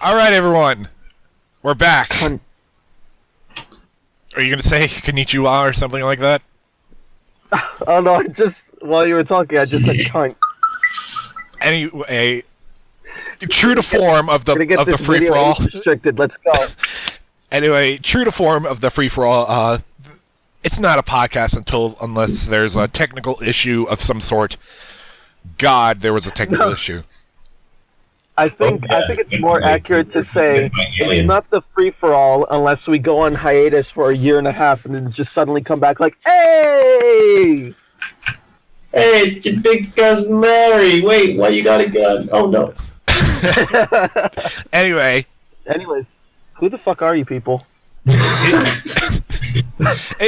All right, everyone. We're back. Are you going to say konnichiwa or something like that? Oh no, while you were talking, I just said cunt. Anyway, true to form of the free-for-all. Restricted. Let's go. Anyway, true to form of the free-for-all, it's not a podcast unless there's a technical issue of some sort. God, there was a technical issue. I think it's more accurate to say it's not the free-for-all unless we go on hiatus for a year and a half and then just suddenly come back like, hey! Hey, it's your big cousin Larry. Wait, why you got a gun? Oh, no. Anyways, who the fuck are you people? It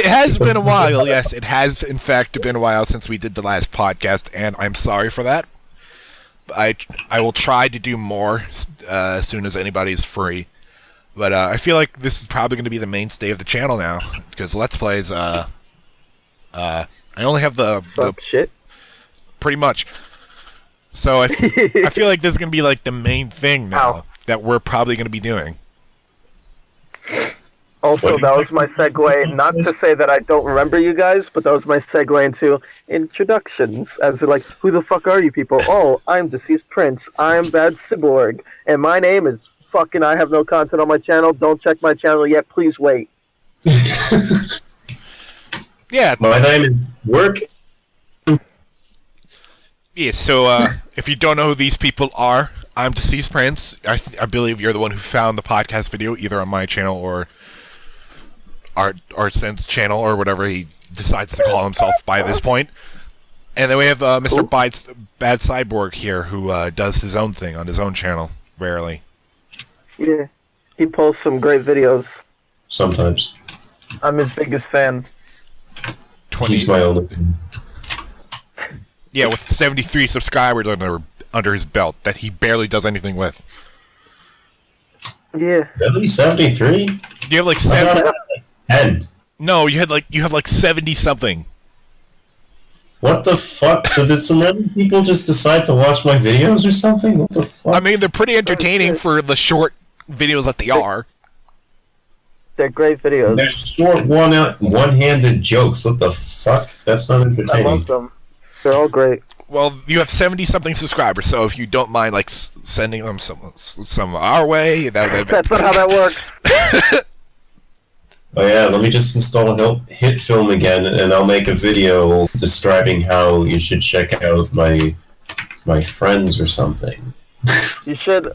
has been a while, yes. It has, in fact, been a while since we did the last podcast, and I'm sorry for that. I will try to do more as soon as anybody's free. But I feel like this is probably going to be the mainstay of the channel now, because Let's Plays, I only have the shit. Pretty much. So I feel like this is going to be like the main thing now that we're probably going to be doing. Also, that was my segue, not to say that I don't remember you guys, but that was my segue into introductions. As like, who the fuck are you people? Oh, I'm Deceased Prince, I'm Bad Cyborg, and my name is fucking I have no content on my channel, don't check my channel yet, please wait. Yeah. My name is Work. Yeah, so if you don't know who these people are, I'm Deceased Prince. I believe you're the one who found the podcast video, either on my channel or Sen's channel, or whatever he decides to call himself by this point. And then we have Mr. Bad Cyborg here, who does his own thing on his own channel, rarely. Yeah, he posts some great videos. Sometimes. I'm his biggest fan. He's my only fan. Yeah, with 73 subscribers under his belt that he barely does anything with. Yeah. Really? 73? You have like 7. 10. No, you have like 70 something. What the fuck? So did some random people just decide to watch my videos or something? What the fuck? I mean, they're pretty entertaining for the short videos that they are. They're great videos. They're short, one-handed jokes. What the fuck? That's not entertaining. I love them. They're all great. Well, you have 70-something subscribers, so if you don't mind, like, sending them some our way, that's not how that works. Oh yeah, let me just install Hit Film again, and I'll make a video describing how you should check out my friends or something. You should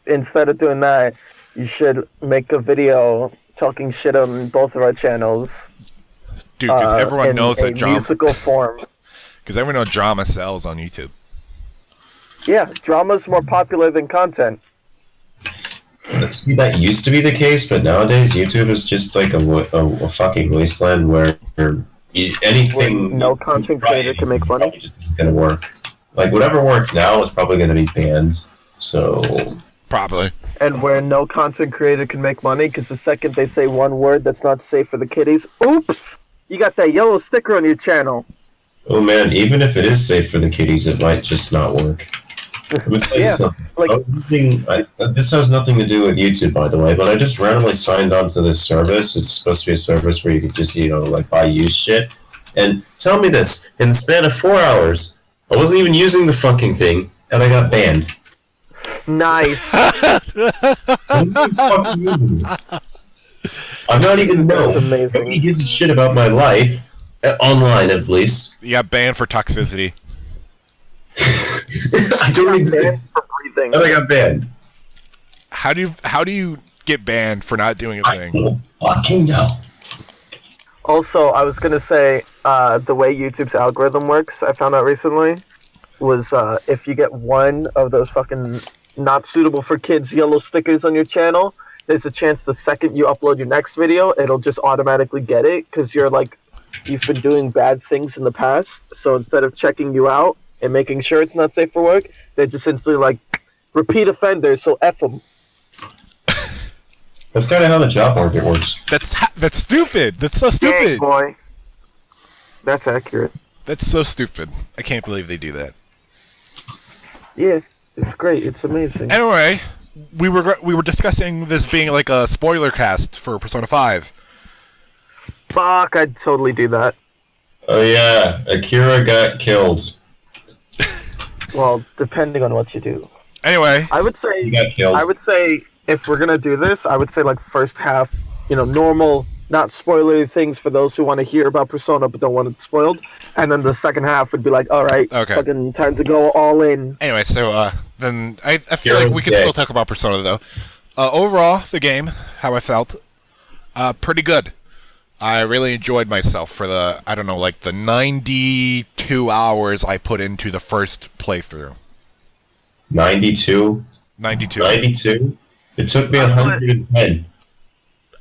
instead of doing that, you should make a video talking shit on both of our channels. Dude, because everyone knows that drama. Musical form. Because everyone knows drama sells on YouTube. Yeah, drama's more popular than content. See, that used to be the case, but nowadays YouTube is just like a fucking wasteland where anything. Where no content creator can make money. Just isn't gonna work. Like whatever works now is probably gonna be banned. So. Probably. And where no content creator can make money, because the second they say one word that's not safe for the kiddies, oops, you got that yellow sticker on your channel. Oh man, even if it is safe for the kiddies, it might just not work. Let me tell you something. Like, this has nothing to do with YouTube, by the way, but I just randomly signed on to this service. It's supposed to be a service where you could just, like buy used shit. And tell me this, in the span of 4 hours, I wasn't even using the fucking thing, and I got banned. Nice. I'm not even nobody gives a shit about my life, online at least. You got banned for toxicity. I don't exist. And I got banned. How do you get banned for not doing a thing? I don't fucking know. Also, I was gonna say the way YouTube's algorithm works, I found out recently, was if you get one of those fucking not suitable for kids yellow stickers on your channel, there's a chance the second you upload your next video, it'll just automatically get it, because you've been doing bad things in the past, so instead of checking you out and making sure it's not safe for work, they're just instantly like, repeat offenders, so F them. That's kind of how the job market works. That's stupid. That's so stupid. Hey, boy. That's accurate. That's so stupid. I can't believe they do that. Yeah. It's great. It's amazing. Anyway, we were discussing this being like a spoiler cast for Persona 5. Fuck, I'd totally do that. Oh yeah, Akira got killed. Well, depending on what you do. Anyway, I would He say, got killed. if we're gonna do this, I would say like first half, normal, not spoilery things for those who want to hear about Persona but don't want it spoiled, and then the second half would be like, all right, Okay. fucking time to go all in. anyway, so then I feel You're like we can dead. still talk about Persona though. Overall, the game, how I felt, pretty good. I really enjoyed myself for the, I don't know, like the 92 hours I put into the first playthrough. 92? 92. 92? It took me I put- 110.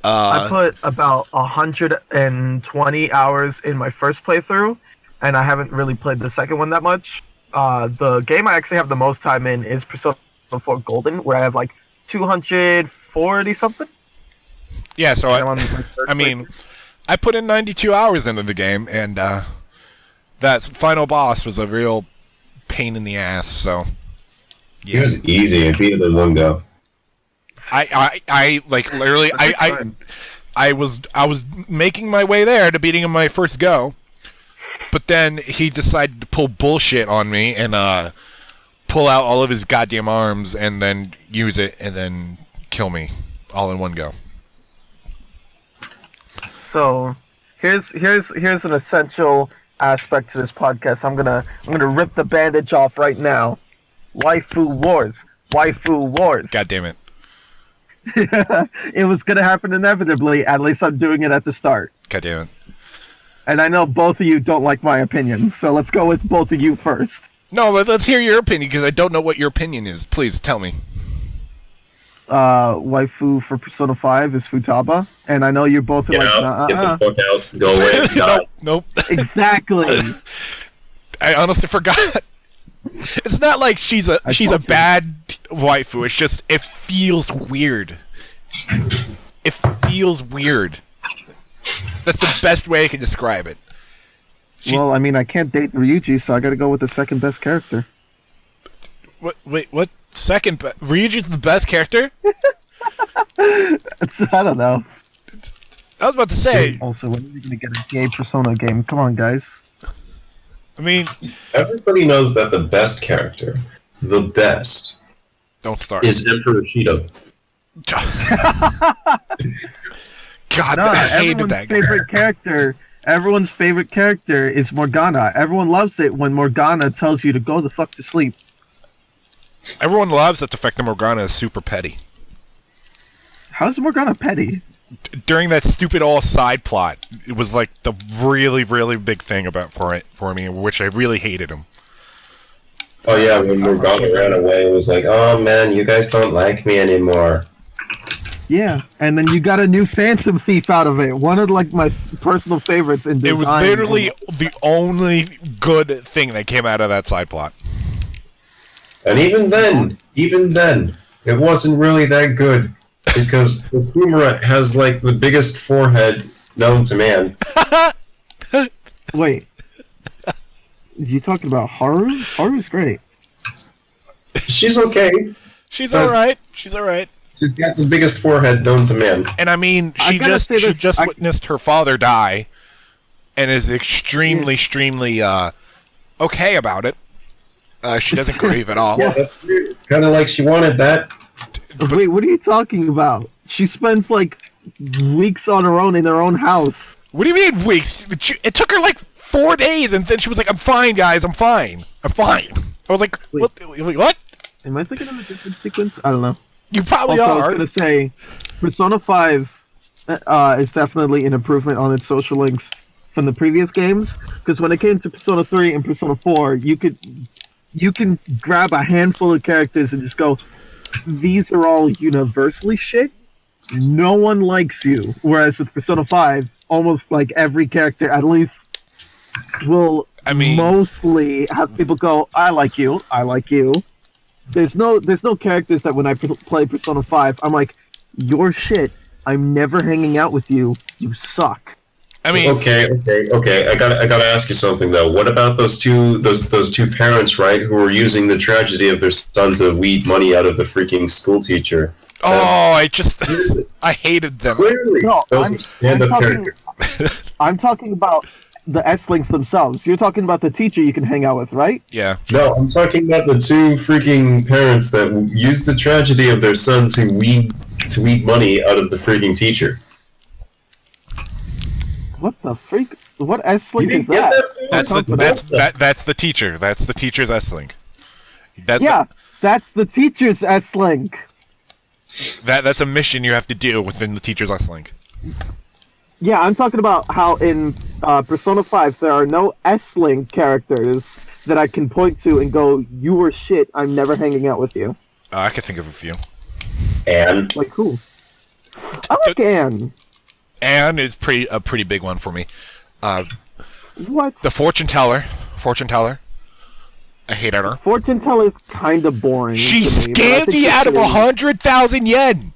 I put about 120 hours in my first playthrough, and I haven't really played the second one that much. The game I actually have the most time in is Persona 4 Golden, where I have like 240 something. Yeah, so And I'm on my third I mean, playthrough. I put in 92 hours into the game, and that final boss was a real pain in the ass. So, It yeah, was easy. I beat it in one go. I like literally, That takes time. I was making my way there to beating him my first go, but then he decided to pull bullshit on me and pull out all of his goddamn arms and then use it and then kill me all in one go. So here's an essential aspect to this podcast. I'm gonna rip the bandage off right now. Waifu wars. Waifu wars. God damn it. It was gonna happen inevitably. At least I'm doing it at the start. God damn it. And I know both of you don't like my opinions, so let's go with both of you first. No, let's hear your opinion because I don't know what your opinion is. Please tell me. Waifu for Persona 5 is Futaba, and I know you're both Get like, out. Get the fuck out. Go away. Die. Nope. exactly. I honestly forgot. It's not like she's a told you. bad waifu. It's just it feels weird. It feels weird. That's the best way I can describe it. She- Well, I mean, I can't date Ryuji, so I gotta go with the second best character. What? Wait, what? Second, Ryuji's the best character? I don't know. I was about to say. Also, when are we gonna get a gay Persona game? Come on, guys. I mean, Everybody knows that the best character, the best, don't start. is Emperor Shido. God, No, I hated everyone's that guy. favorite character. Everyone's favorite character is Morgana. Everyone loves it when Morgana tells you to go the fuck to sleep. Everyone loves that the fact that Morgana is super petty. How's Morgana petty? During that stupid all side plot, it was like the really, really big thing for me, which I really hated him. Oh yeah, when Morgana ran away, it was like, oh man, you guys don't like me anymore. Yeah, and then you got a new Phantom Thief out of it. One of like my personal favorites in design. It was literally the only good thing that came out of that side plot. And even then, it wasn't really that good. Because Okumura has like the biggest forehead known to man. Wait. You talking about Haru? Haru's great. She's okay. She's alright. She's alright. She's got the biggest forehead known to man. And I mean, I she gotta say just this, I- witnessed her father die, and is extremely okay about it. She doesn't grieve at all. Yeah, that's weird. It's kind of like she wanted that. Wait, what are you talking about? She spends like weeks on her own in her own house. What do you mean weeks? It took her like 4 days, and then she was like, "I'm fine, guys. I'm fine. I'm fine." I was like, Wait. What? Am I thinking of a different sequence? I don't know. You probably Also, I are." was gonna say, Persona 5 is definitely an improvement on its social links from the previous games. Because when it came to Persona 3 and Persona 4, you can grab a handful of characters and just go, these are all universally shit. No one likes you. Whereas with Persona 5, almost like every character at least will mostly have people go, I like you, I like you. There's no characters that when I play Persona 5, I'm like, you're shit. I'm never hanging out with you. You suck. I mean, okay. I gotta ask you something though. What about those two parents, right, who were using the tragedy of their son to weed money out of the freaking school teacher? I hated them. Clearly, No, those are stand-up characters. I'm talking about the S-Links themselves. You're talking about the teacher you can hang out with, right? Yeah. No, I'm talking about the two freaking parents that used the tragedy of their son to weed money out of the freaking teacher. What the freak? What S-Link You is didn't get that? That's the teacher. That's the teacher's S-Link. That's the teacher's S-Link. That's a mission you have to do within the teacher's S-Link. Yeah, I'm talking about how in Persona 5 there are no S-Link characters that I can point to and go, you were shit, I'm never hanging out with you. I can think of a few. And Like who? I like Anne. Anne is a pretty big one for me. What? The fortune teller. I hated her. Fortune teller's kind of boring. She to me, but I scammed think me she's out of good. 100,000 yen.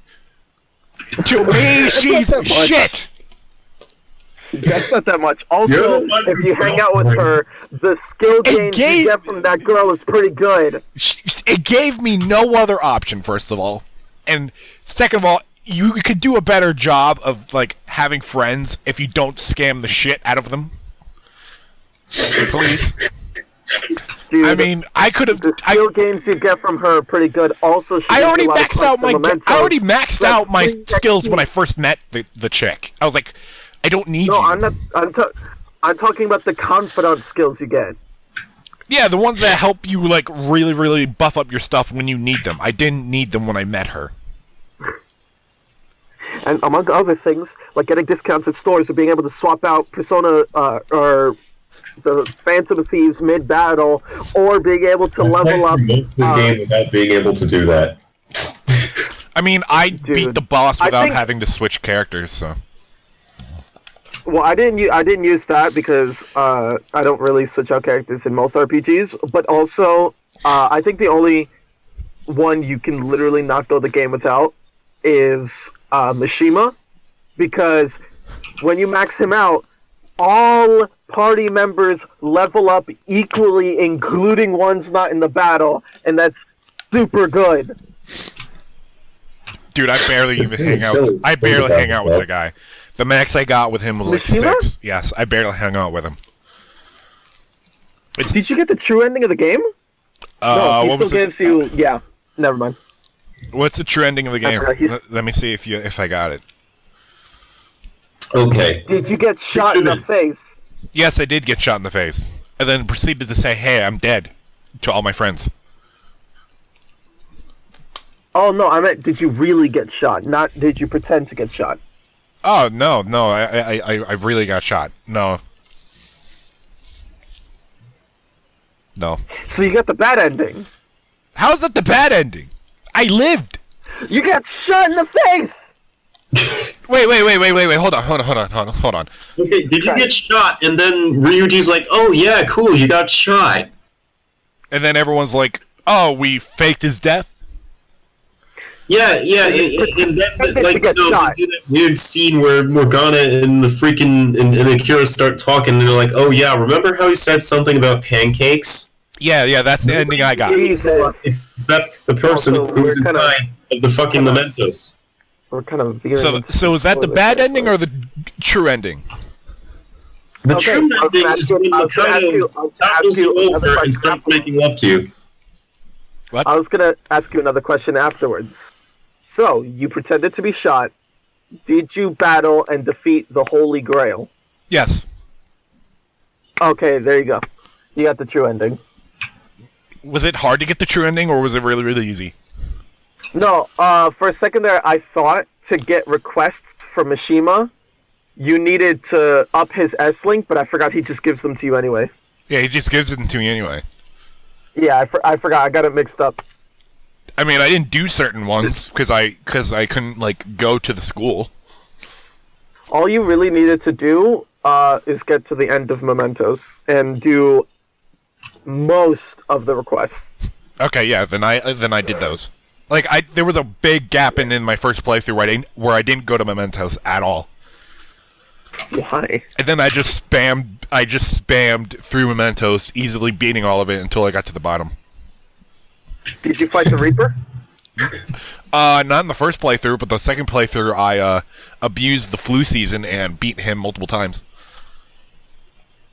To me, she's not that much. shit. That's not that much. Also, You're the one if who you hang out with felt her, the skill gains gave- you get from that girl is pretty good. It gave me no other option, first of all. And second of all, you could do a better job of, like, having friends if you don't scam the shit out of them. Please. Dude, I mean, I could have... the skill gains you get from her are pretty good. Also, she I gives you already a lot of maxed out my... mementos. I already maxed That's out my pretty skills when I XP. first met the chick. I was like, I don't need No, you. I'm not. I'm talking about the confidant skills you get. Yeah, the ones that help you, like, really, really buff up your stuff when you need them. I didn't need them when I met her. And among other things, like getting discounts at stores or being able to swap out Persona or the Phantom Thieves mid-battle, or being able to level up. most of the game without being able to do that. I mean, I beat the boss I without think- having to switch characters, so... Well, I didn't use that because I don't really switch out characters in most RPGs. But also, I think the only one you can literally not go the game without is Mishima, because when you max him out, all party members level up equally, including ones not in the battle, and that's super good. Dude, I barely even hang out. silly. I barely hang out with That. the guy. The max I got with him was like Mishima? 6. Yes, I barely hung out with him. Did you get the true ending of the game? No, he what still was gives you. Yeah, never mind. What's the true ending of the game? forgot, he's- Let me see if I got it. Okay. Did you get shot in the Goodness. face? Yes, I did get shot in the face, and then proceeded to say, "Hey, I'm dead," to all my friends. Oh no, I meant did you really get shot? Not did you pretend to get shot? Oh no, I really got shot. No. So you got the bad ending. How's that the bad ending? I lived. You got shot in the face. Wait. Hold on. Okay, did you get shot? And then Ryuji's like, "Oh yeah, cool, you got shot." And then everyone's like, "Oh, we faked his death." Yeah, and then Pretend like to get shot. they do that weird scene where Morgana and the freaking and Akira start talking, and they're like, "Oh yeah, remember how he said something about pancakes?" Yeah, that's the ending I got. Jesus. Except the person Also, who's we're kinda- inside of the fucking mementos. We're kind of veering So is that the bad ending or the true ending? The Okay, true I was ending gonna is ask when you- I was gonna ask you- I was gonna ask tackles you you another over question and starts afterwards. making love to you. What? I was gonna ask you another question afterwards. So you pretended to be shot. Did you battle and defeat the Holy Grail? Yes. Okay, there you go. You got the true ending. Was it hard to get the true ending, or was it really, really easy? No, for a second there, I thought to get requests from Mishima, you needed to up his S-Link, but I forgot he just gives them to you anyway. Yeah, he just gives it to me anyway. Yeah, I forgot. I got it mixed up. I mean, I didn't do certain ones because I couldn't like go to the school. All you really needed to do is get to the end of Mementos and do most of the requests. Okay, yeah, then I did those. Like there was a big gap in my first playthrough where I didn't go to Mementos at all. Why? And then I just spammed through mementos, easily beating all of it until I got to the bottom. Did you fight the Reaper? Not in the first playthrough, but the second playthrough, I abused the flu season and beat him multiple times.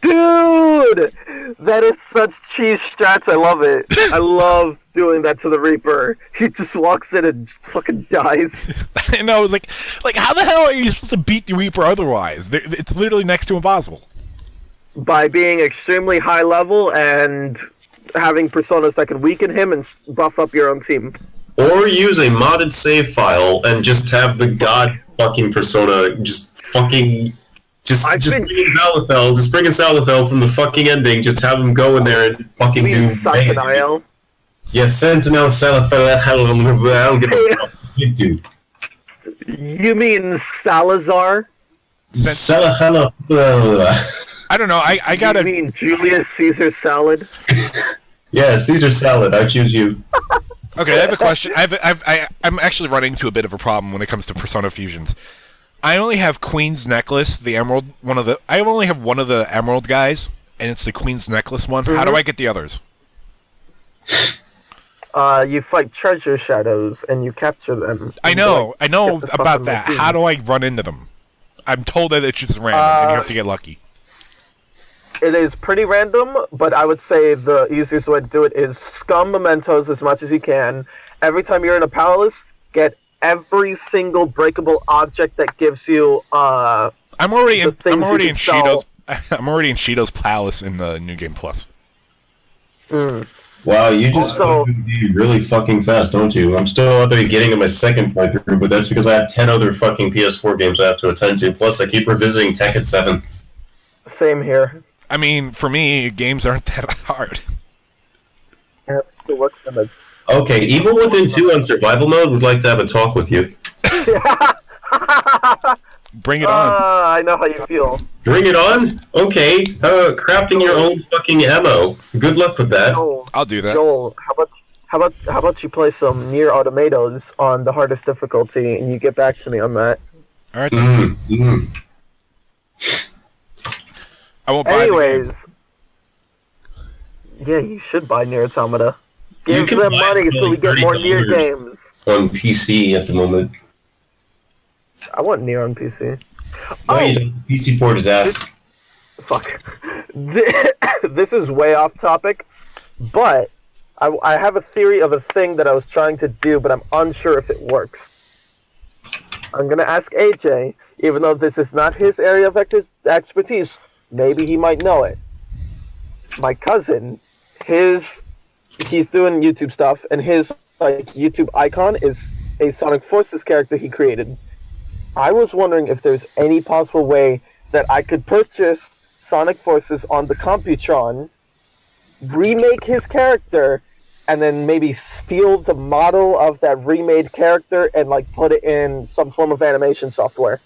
Dude! That is such cheese strats, I love it. I love doing that to the Reaper. He just walks in and fucking dies. And I was like, how the hell are you supposed to beat the Reaper otherwise? It's literally next to impossible. By being extremely high level and having personas that can weaken him and buff up your own team. Or use a modded save file and just have the god fucking persona just fucking... Just bring in Zalithel, just bring in Zalithel from the fucking ending, just have him go in there and fucking do... Sentinel. Yeah, Sentinel, Zalithel, I don't give a fuck. You do. You mean Salazar? Salahana. I don't know, I gotta... You mean Julius Caesar Salad? Yeah, Caesar Salad, I choose you. Okay, I have a question. I'm actually running into a bit of a problem when it comes to Persona fusions. I only have Queen's Necklace, the Emerald, I only have one of the Emerald guys, and it's the Queen's Necklace one. Mm-hmm. How do I get the others? You fight treasure shadows, and you capture them. I know about that. How do I run into them? I'm told that it's just random, and you have to get lucky. It is pretty random, but I would say the easiest way to do it is scum mementos as much as you can. Every time you're in a palace, get every single breakable object that gives you I'm already in Shido's palace in the New Game Plus. Wow, you just be really fucking fast, don't you? I'm still out there getting to my second playthrough, but that's because I have 10 other fucking PS4 games I have to attend to, plus I keep revisiting Tekken 7. Same here. I mean, for me, games aren't that hard. Okay, Evil Within 2 on survival mode would like to have a talk with you. Bring it on. I know how you feel. Bring it on? Okay, crafting your own fucking ammo. Good luck with that. Joel, I'll do that. Joel, how about you play some Nier Automatos on the hardest difficulty, and you get back to me on that. All right. I won't buy Anyways, yeah, you should buy Nier Automata. Give them money so we get more Nier games. On PC at the moment. I want Nier on PC. No, you don't. PC port is ass. Fuck. This is way off topic, but I have a theory of a thing that I was trying to do, but I'm unsure if it works. I'm going to ask AJ, even though this is not his area of expertise, maybe he might know it. My cousin, he's doing YouTube stuff, and his YouTube icon is a Sonic Forces character he created. I was wondering if there's any possible way that I could purchase Sonic Forces on the Computron, remake his character, and then maybe steal the model of that remade character and put it in some form of animation software.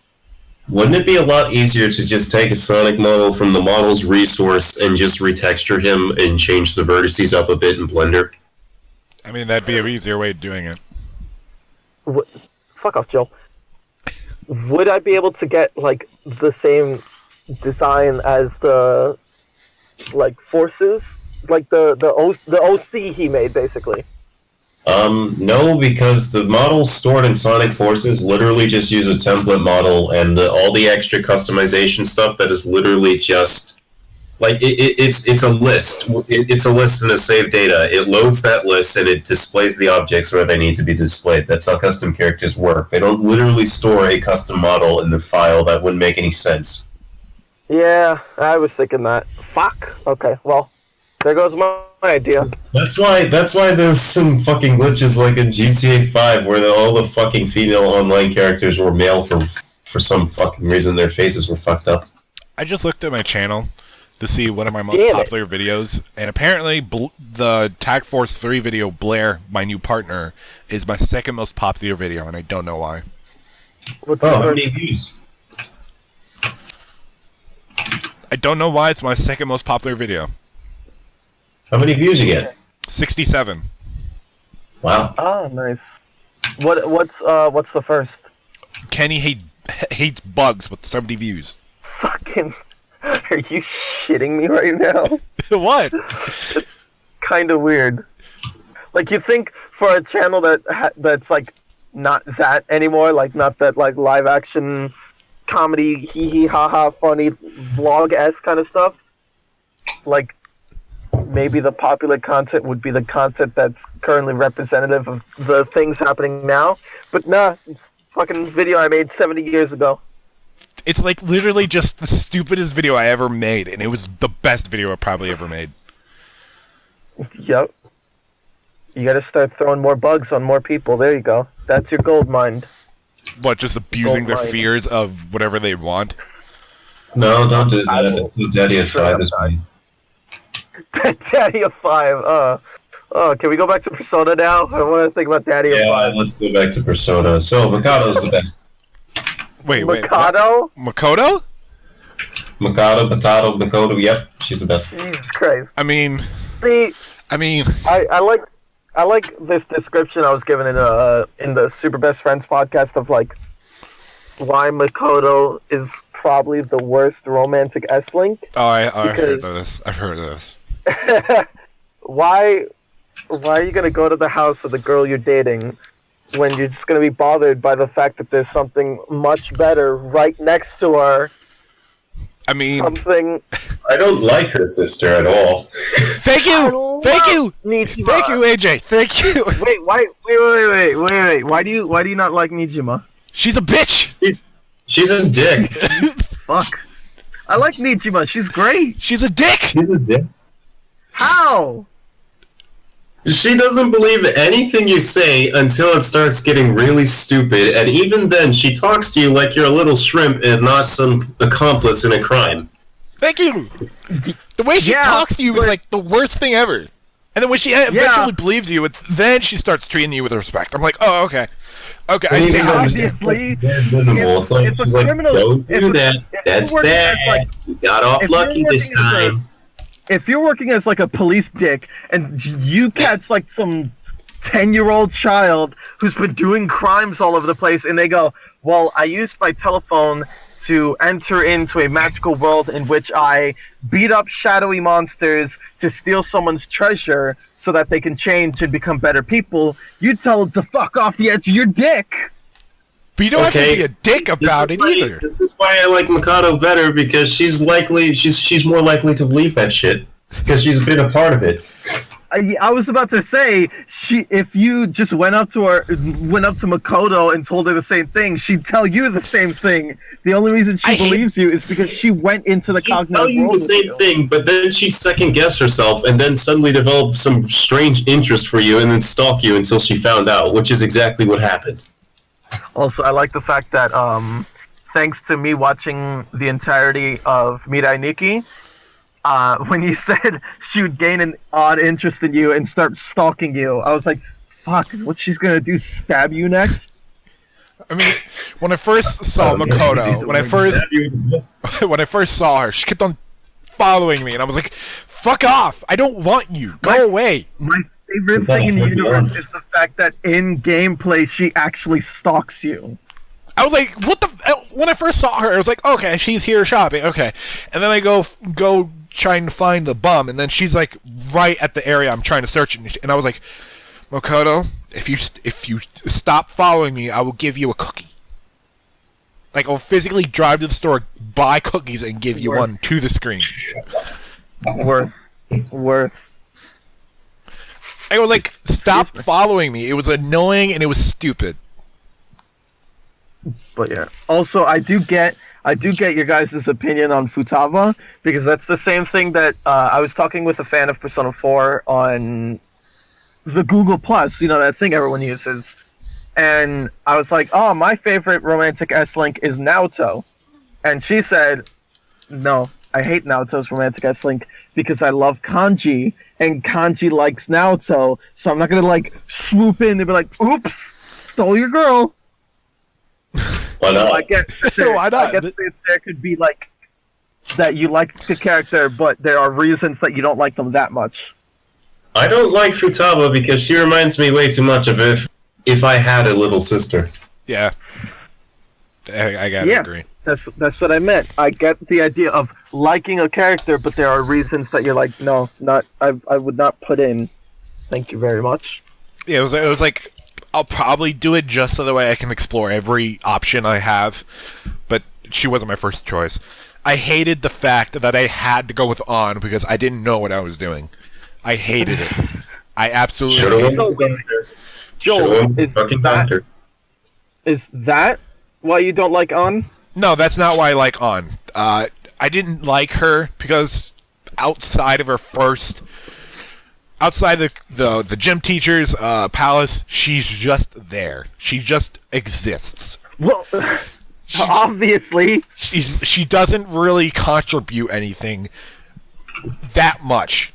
Wouldn't it be a lot easier to just take a Sonic model from the model's resource and just retexture him and change the vertices up a bit in Blender? I mean, that'd be an easier way of doing it. Fuck off, Joe. Would I be able to get the same design as the forces, the OC he made, basically? No, because the models stored in Sonic Forces literally just use a template model, and all the extra customization stuff that is literally just it's a list. It's a list in a save data. It loads that list and it displays the objects where they need to be displayed. That's how custom characters work. They don't literally store a custom model in the file. That wouldn't make any sense. Yeah, I was thinking that. Fuck. Okay, well, there goes my idea. That's why there's some fucking glitches like in GTA 5 where all the fucking female online characters were male for some fucking reason. Their faces were fucked up. I just looked at my channel to see one of my most popular videos, and apparently the Tag Force 3 video, Blair, my new partner, is my second most popular video, and I don't know why. How many views? I don't know why it's my second most popular video. How many views you get? 67. Wow. Oh, nice. What's the first? Kenny hates bugs with 70 views. fucking... Are you shitting me right now? What? Kind of weird. Like, you think for a channel that's like not that anymore, like not that like live action comedy, hee hee ha ha, funny vlog-esque kind of stuff, like maybe the popular content would be the content that's currently representative of the things happening now. But nah, it's fucking video I made 70 years ago. It's like literally just the stupidest video I ever made, and it was the best video I probably ever made. Yep. You gotta start throwing more bugs on more people. There you go. That's your gold mine. What, just abusing their Gold mine. fears of whatever they want? No, don't do that. Daddy at 5 is me. Daddy of 5. Can we go back to Persona now? I want to think about Daddy of 5. Let's go back to Persona. So, Mikado's the best. Wait. Mikado? Makoto? Mikado, Potato, Mikoto, yep, she's the best. Jesus Christ. I mean, See, I like this description I was given in the Super Best Friends podcast of like why Makoto is probably the worst romantic S-Link. oh, I've heard of this. I've heard of this. Why are you gonna go to the house of the girl you're dating when you're just gonna be bothered by the fact that there's something much better right next to her? I mean, Something. I don't like her sister at all. thank you, Nijima. thank you, AJ, thank you. Wait, wait. Why do you not like Nijima? She's a bitch. She's a dick. Fuck. I like Nijima. She's great. She's a dick. She's a dick. How? She doesn't believe anything you say until it starts getting really stupid, and even then she talks to you like you're a little shrimp and not some accomplice in a crime. Thank you. The way she talks to you is like the worst thing ever. And then when she eventually believes you, then she starts treating you with respect. I'm like, oh, okay. Okay, I see how Obviously, It's like, she's like, don't do that. That's bad. You got off lucky this time. If you're working as like a police dick and you catch like some 10-year-old child who's been doing crimes all over the place and they go, well, I used my telephone to enter into a magical world in which I beat up shadowy monsters to steal someone's treasure so that they can change and become better people, you tell them to fuck off the edge of your dick. But you don't have to be a dick about it either. This is why I like Mikado better, because she's more likely to believe that shit because she's been a part of it. I was about to say, if you just went up to Makoto and told her the same thing, she'd tell you the same thing. The only reason she believes you is because she went into the cognitive world. She'd tell you the same thing, but then she'd second guess herself and then suddenly develop some strange interest for you and then stalk you until she found out, which is exactly what happened. Also, I like the fact that, thanks to me watching the entirety of Mirai Nikki, when you said she would gain an odd interest in you and start stalking you, I was like, fuck, what she's gonna do, stab you next? I mean, when I first saw Makoto, when I first saw her, she kept on following me, and I was like, fuck off, I don't want you, go away. My favorite thing in the universe is the fact that in gameplay she actually stalks you. I was like, what the... When I first saw her, I was like, okay, she's here shopping, okay. And then I go trying to find the bum, and then she's like right at the area I'm trying to search, and I was like, Makoto, if you stop following me, I will give you a cookie. Like, I'll physically drive to the store, buy cookies, and give you one to the screen. Worth. I was like, stop following me. It was annoying and it was stupid. But yeah. Also, I do get your guys' opinion on Futaba, because that's the same thing that I was talking with a fan of Persona 4 on the Google Plus, that thing everyone uses. And I was like, oh, my favorite romantic S-Link is Naoto. And she said, no, I hate Naoto's romantic S-Link because I love Kanji, and Kanji likes Naoto, so I'm not going to, swoop in and be like, oops, stole your girl. Why not? I guess there could be, that you like the character, but there are reasons that you don't like them that much. I don't like Futaba because she reminds me way too much of if I had a little sister. Yeah. I gotta agree. That's what I meant. I get the idea of liking a character, but there are reasons that you're like, no, not. I would not put in. Thank you very much. Yeah, it was like, I'll probably do it just so that way I can explore every option I have, but she wasn't my first choice. I hated the fact that I had to go with On because I didn't know what I was doing. I hated it. I absolutely hated it. Joel, is that why you don't like On? No, that's not why I like On. I didn't like her because outside the gym teacher's palace, she's just there. She just exists. Well, obviously. She doesn't really contribute anything that much.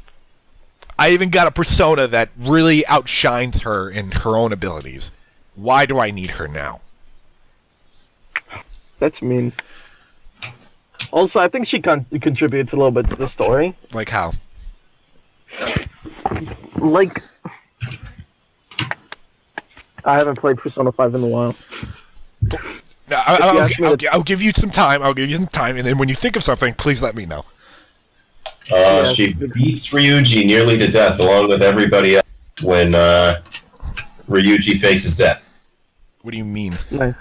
I even got a persona that really outshines her in her own abilities. Why do I need her now? That's mean. Also, I think she contributes a little bit to the story. Like how? Like, I haven't played Persona 5 in a while. No, I'll give you some time. I'll give you some time, and then when you think of something, please let me know. She beats Ryuji nearly to death, along with everybody else, when Ryuji fakes his death. What do you mean? Nice.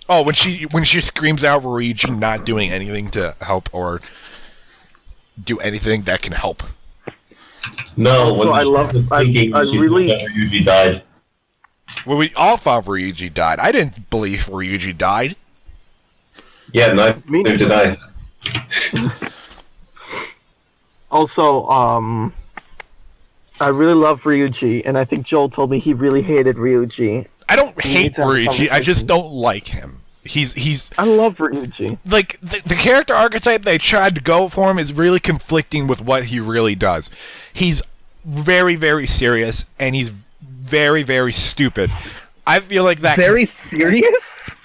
Oh, when she screams out Ryuji not doing anything to help or do anything that can help. No, also, when I really Ryuji died. Well, we all thought Ryuji died. I didn't believe Ryuji died. Yeah, neither did I. Also, I really love Ryuji, and I think Joel told me he really hated Ryuji. I don't hate Ryuji. I just don't like him. He's. I love Ryuji. Like the character archetype they tried to go for him is really conflicting with what he really does. He's very, very serious, and he's very, very stupid. I feel like that. Very serious?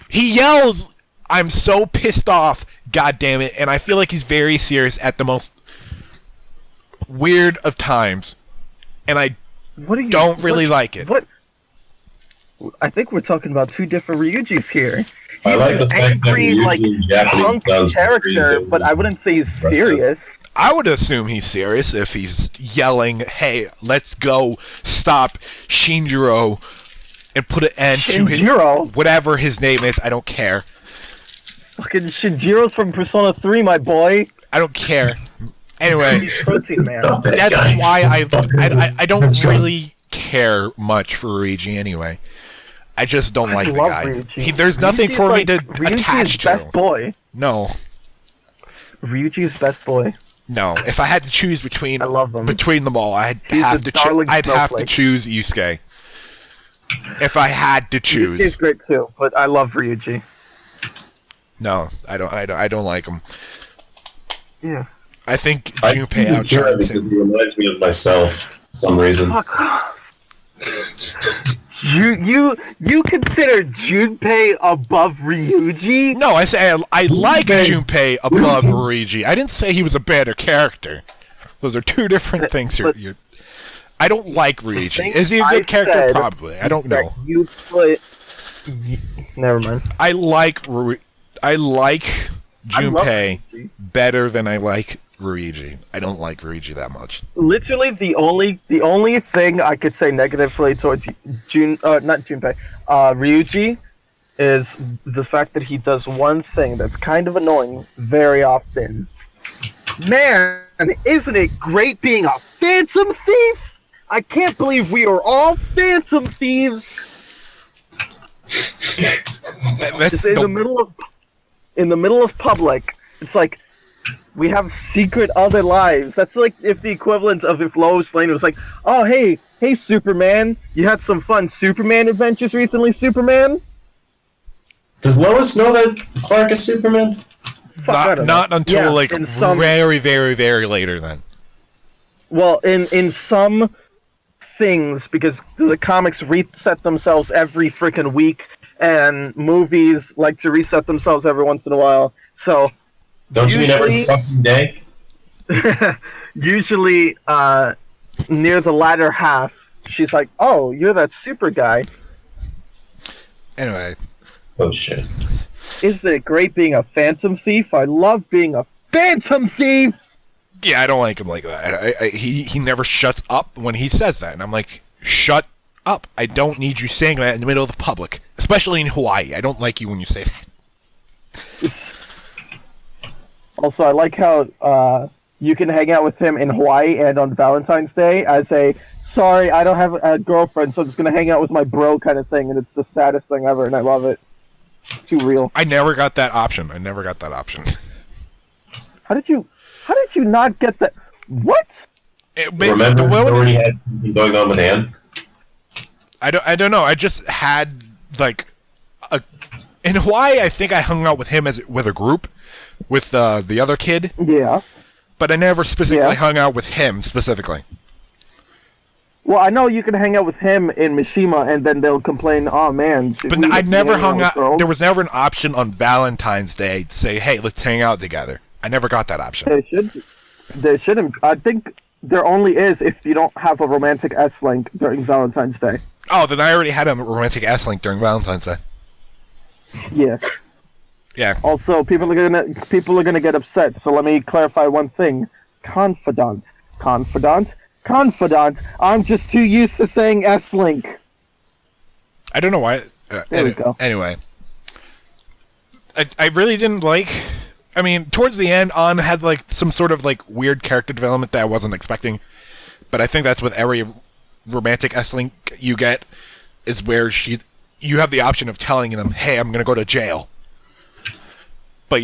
He yells, "I'm so pissed off, god damn it," and I feel like he's very serious at the most weird of times, and I don't really like it. What? I think we're talking about two different Ryujis here. I like the fact that angry, like, punk character, but I wouldn't say he's serious. I would assume he's serious if he's yelling, "Hey, let's go stop Shinjiro and put an end to his whatever his name is." I don't care. Fucking Shinjiro's from Persona 3, my boy. I don't care. Anyway, He's Protein Man. that's why I don't really care much for Ryuji anyway. I just don't like the guy. There's nothing for me to attach to. Best boy. No. Ryuji's best boy. No. If I had to choose between them all, I'd have to choose Yusuke. If I had to choose. Yusuke's great too, but I love Ryuji. No, I don't like him. Yeah. I think Junpei outshines him. He reminds me of myself for some reason. You consider Junpei above Ryuji? No, I say I like Junpei above Ryuji. I didn't say he was a better character. Those are two different things. I don't like Ryuji. Is he a good character? Probably. I don't know. Never mind. I like Junpei better than I like Ryuji. I don't like Ryuji that much. Literally, the only thing I could say negatively towards Ryuji is the fact that he does one thing that's kind of annoying very often. Man, isn't it great being a phantom thief? I can't believe we are all phantom thieves. In the middle of public, it's like we have secret other lives. That's like if the equivalent of if Lois Lane was like, "Oh, hey, Superman, you had some fun Superman adventures recently, Superman." Does Lois know that Clark is Superman? Not until very, very, very later then. Well, in some things, because the comics reset themselves every freaking week, and movies like to reset themselves every once in a while. So don't you mean every fucking day? Usually, near the latter half, she's like, "Oh, you're that super guy." Anyway. Oh shit. Isn't it great being a phantom thief? I love being a phantom thief! Yeah, I don't like him like that. He never shuts up when he says that. And I'm like, shut up. I don't need you saying that in the middle of the public. Especially in Hawaii. I don't like you when you say that. Also, I like how you can hang out with him in Hawaii and on Valentine's Day as a, sorry, I don't have a girlfriend, so I'm just going to hang out with my bro kind of thing, and it's the saddest thing ever, and I love it. It's too real. I never got that option. How did you not get that? What? Remember, you already had something going on with Anne? I don't know. I just had, like, in Hawaii, I think I hung out with him with a group, with the other kid. Yeah. But I never specifically hung out with him, specifically. Well, I know you can hang out with him in Mishima, and then they'll complain, oh man. But I never hung out, there was never an option on Valentine's Day to say, hey, let's hang out together. I never got that option. There shouldn't. I think there only is if you don't have a romantic S-Link during Valentine's Day. Oh, then I already had a romantic S-Link during Valentine's Day. Yeah. Yeah. Also, people are gonna get upset. So let me clarify one thing: confidant. I'm just too used to saying S-Link. I don't know why. There we go. Anyway, I really didn't like. I mean, towards the end, An had like some sort of like weird character development that I wasn't expecting. But I think that's with every romantic S-Link you get, is where you have the option of telling them, "Hey, I'm gonna go to jail." But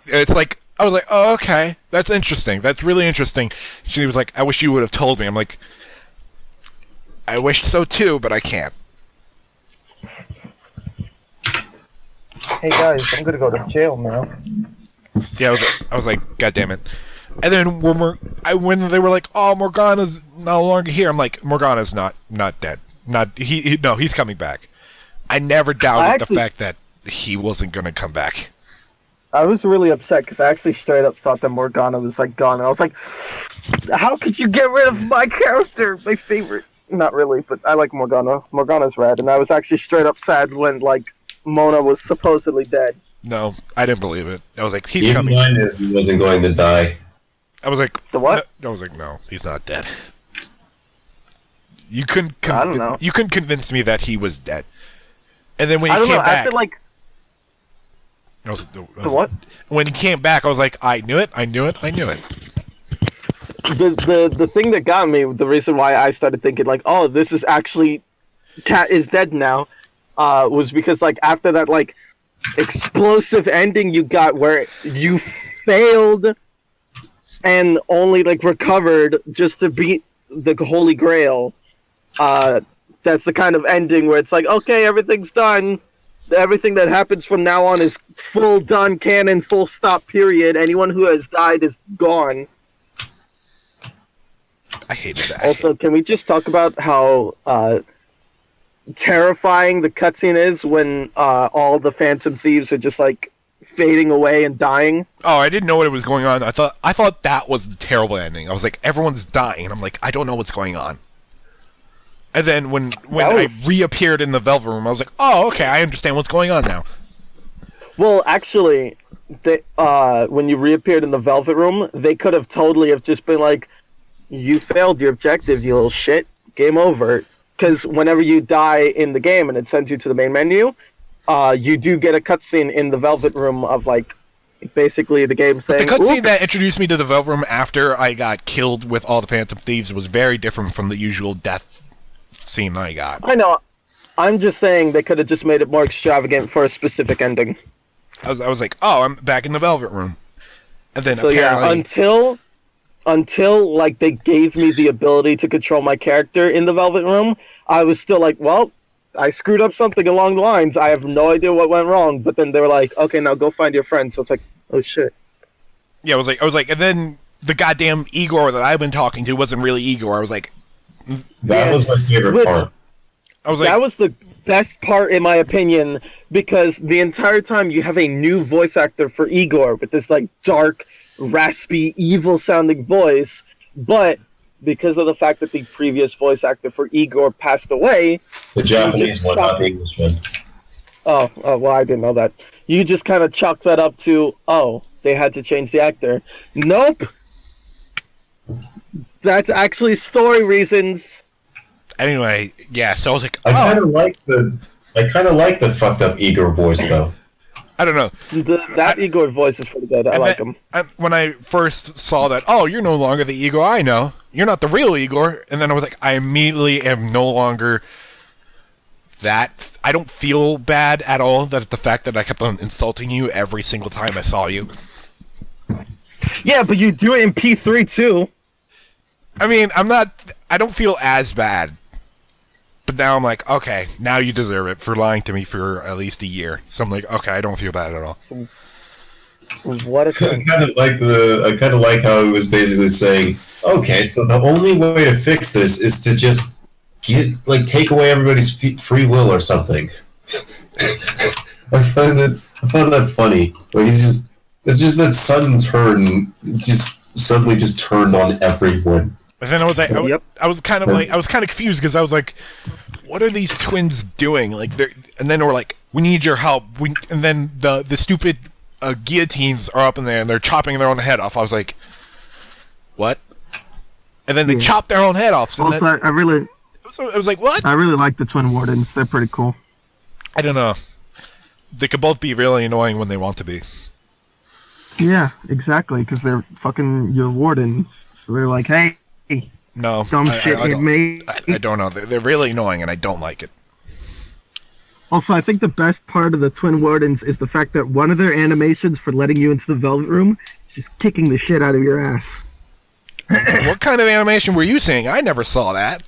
it's like, I was like, oh, okay, that's interesting. That's really interesting. She was like, I wish you would have told me. I'm like, I wished so too, but I can't. Hey guys, I'm gonna go to jail now. Yeah, I was like, God damn it. And then when they were like, oh, Morgana's no longer here, I'm like, Morgana's not dead. No, he's coming back. I never doubted the fact that he wasn't gonna come back. I was really upset because I actually straight up thought that Morgana was like gone. And I was like, how could you get rid of my character? My favorite. Not really, but I like Morgana. Morgana's rad. And I was actually straight up sad when, like, Mona was supposedly dead. No, I didn't believe it. I was like, he's coming. Even I knew he wasn't going to die. I was like, the what? No, I was like, no, he's not dead. You couldn't I don't know. You couldn't convince me that he was dead. And then when he came back, I feel like what? When he came back, I was like, I knew it. The thing that got me, the reason why I started thinking like, oh, this is actually Cat is dead now, was because like after that like explosive ending you got where you failed and only like recovered just to beat the Holy Grail. That's the kind of ending where it's like, okay, everything's done. Everything that happens from now on is full done, canon, full stop, period. Anyone who has died is gone. I hated that. Also, can we just talk about how terrifying the cutscene is when all the Phantom Thieves are just like fading away and dying? Oh, I didn't know what was going on. I thought that was the terrible ending. I was like, everyone's dying. And I'm like, I don't know what's going on. And then when I reappeared in the Velvet Room, I was like, oh, okay, I understand what's going on now. Well, actually, when you reappeared in the Velvet Room, they could have totally have just been like, you failed your objective, you little shit. Game over. Because whenever you die in the game and it sends you to the main menu, you do get a cutscene in the Velvet Room of, like, basically the game saying... But the cutscene that introduced me to the Velvet Room after I got killed with all the Phantom Thieves was very different from the usual death scene I got. I know. I'm just saying they could have just made it more extravagant for a specific ending. I was like, oh, I'm back in the Velvet Room. And then so apparently... yeah, until like they gave me the ability to control my character in the Velvet Room, I was still like, well, I screwed up something along the lines. I have no idea what went wrong. But then they were like, okay, now go find your friend. So it's like, oh shit. Yeah, I was like, and then the goddamn Igor that I've been talking to wasn't really Igor. I was like, that was my favorite part. I was like, that was the best part in my opinion, because the entire time you have a new voice actor for Igor with this like dark, raspy, evil-sounding voice, but because of the fact that the previous voice actor for Igor passed away... The Japanese one, not the English one. Oh, well, I didn't know that. you just kind of chalk that up to, oh, they had to change the actor. Nope. That's actually story reasons. Anyway, yeah. So I was like, I kind of like the fucked up Igor voice though. I don't know. That Igor voice is pretty good. I like him. When I first saw that, oh, you're no longer the Igor I know. You're not the real Igor. And then I was like, I immediately am no longer that. I don't feel bad at all that the fact that I kept on insulting you every single time I saw you. Yeah, but you do it in P3 too. I mean, I don't feel as bad. But now I'm like, okay, now you deserve it for lying to me for at least a year. So I'm like, okay, I don't feel bad at all. What a thing. I kind of like how he was basically saying, okay, so the only way to fix this is to just take away everybody's free will or something. I found that funny. Like it's just that sudden turn, just suddenly just turned on everyone. And then I was like, I was kind of confused because I was like, what are these twins doing? Like, and then we're like, we need your help. And then the stupid guillotines are up in there and they're chopping their own head off. I was like, what? And then they chop their own head off. So also, I was like, what? I really like the twin wardens. They're pretty cool. I don't know. They could both be really annoying when they want to be. Yeah, exactly, because they're fucking your wardens. So they're like, hey. No, I don't know. They're really annoying, and I don't like it. Also, I think the best part of the Twin Wardens is the fact that one of their animations for letting you into the Velvet Room is just kicking the shit out of your ass. What kind of animation were you seeing? I never saw that.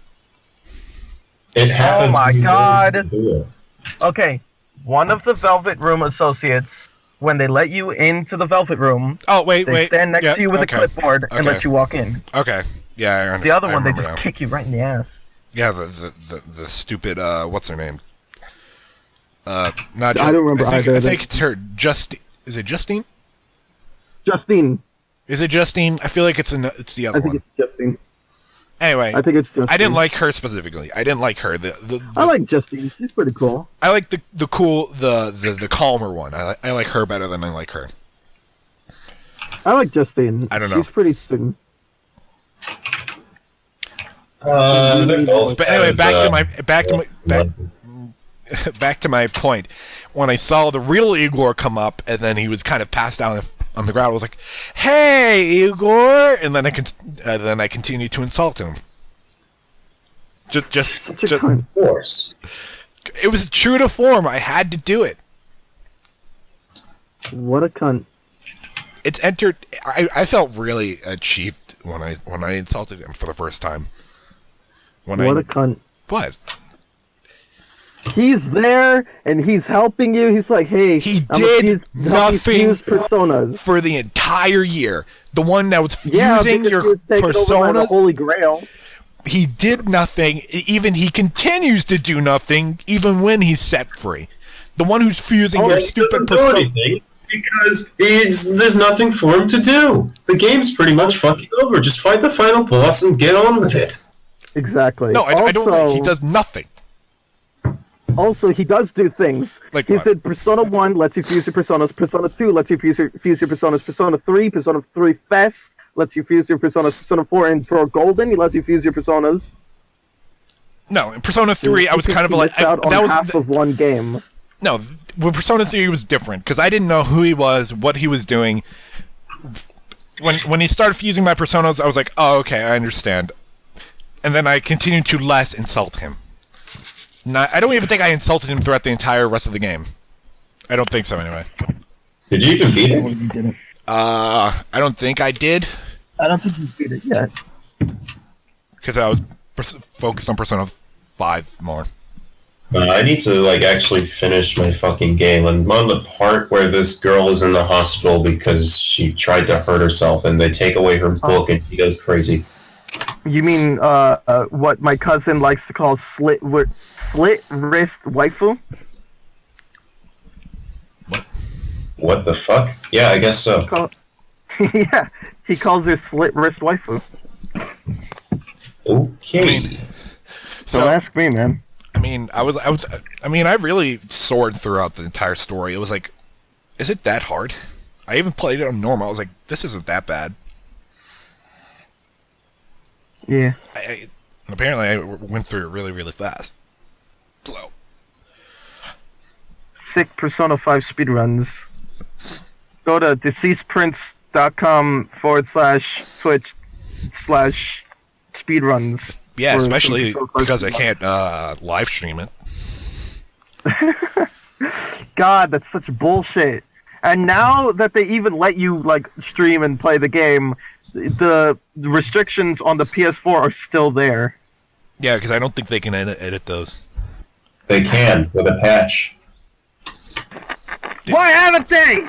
It happened. Oh my god. Okay, one of the Velvet Room associates, when they let you into the Velvet Room, they stand next to you with a clipboard and let you walk in. Okay. Yeah, I understand. The other one, they just kick you right in the ass. Yeah, the stupid, what's her name? Not I don't remember either. I think it's her, Is it Justine? Justine. Is it Justine? I feel like it's the other one. I think it's Justine. Anyway, I think it's Justine. I didn't like her specifically. I didn't like her. I like Justine. She's pretty cool. I like the calmer one. I like her better than I like her. I like Justine. I don't know. She's pretty soon. But anyway, back to my point. When I saw the real Igor come up, and then he was kind of passed down on the ground, I was like, "Hey, Igor!" And then I continued to insult him. Just of course. It was true to form. I had to do it. What a cunt! It's entered. I felt really achieved when I insulted him for the first time. What a cunt! What? He's there and he's helping you. He's like, hey, he did nothing personas for the entire year. The one that was fusing your personas. The Holy Grail. He did nothing. He continues to do nothing, even when he's set free. The one who's fusing your stupid persona. Because there's nothing for him to do. The game's pretty much fucking over. Just fight the final boss and get on with it. Exactly. No, I don't. He does nothing. Also, he does do things. Like he what? said Persona 1 lets you fuse your personas, Persona 2 lets you fuse your personas, Persona 3 Fest lets you fuse your personas, Persona 4 and for Golden, he lets you fuse your personas. No, in Persona 3, I was kind of like... that was half of one game. No, with Persona 3 was different, because I didn't know who he was, what he was doing. When he started fusing my personas, I was like, oh, okay, I understand. And then I continued to less insult him. I don't even think I insulted him throughout the entire rest of the game. I don't think so, anyway. Did you even beat it? I don't think I did. I don't think you beat it yet. Because I was focused on Persona 5 more. I need to, actually finish my fucking game. I'm on the part where this girl is in the hospital because she tried to hurt herself, and they take away her book, and she goes crazy. You mean, what my cousin likes to call slit wrist waifu? What the fuck? Yeah, I guess so. Yeah, he calls her slit wrist waifu. Okay. Don't ask me, man. I mean, I really soared throughout the entire story. It was like Is it that hard? I even played it on normal. I was like, this isn't that bad. Yeah. Apparently I went through it really, really fast. So. Sick Persona 5 speedruns. Go to decasedprince.com/twitch/speedruns. Yeah, especially because I can't live stream it. God, that's such bullshit. And now that they even let you like stream and play the game, the restrictions on the PS4 are still there. Yeah, because I don't think they can edit those. They can with a patch. Why haven't they?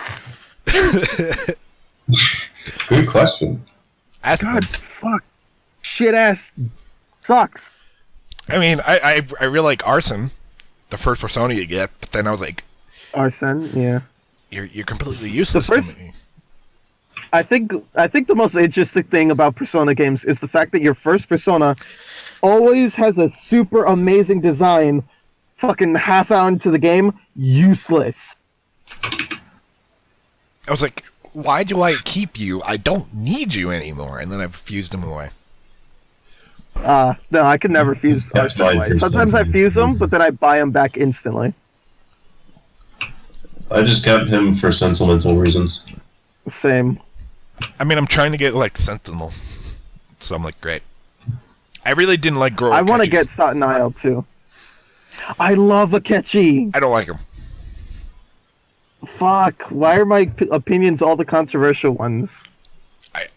Good question. Ask God, them. fuck, shit ass sucks. I mean, I really like Arson, the first Persona you get, but then I was like, Arson, yeah. You're completely useless first- to me. I think the most interesting thing about Persona games is the fact that your first Persona always has a super amazing design. Fucking half hour into the game, useless. I was like, why do I keep you? I don't need you anymore. And then I fused him away. No, I can never fuse That's Arson fine away. for Sometimes I some fuse them, reason. but then I buy them back instantly. I just kept him for sentimental reasons. Same. I mean, I'm trying to get, like, Sentinel. So I'm like, great. I really didn't like Goro I want to Akechi. get Satin Isle too. I love Akechi. I don't like him. Fuck. Why are my opinions all the controversial ones?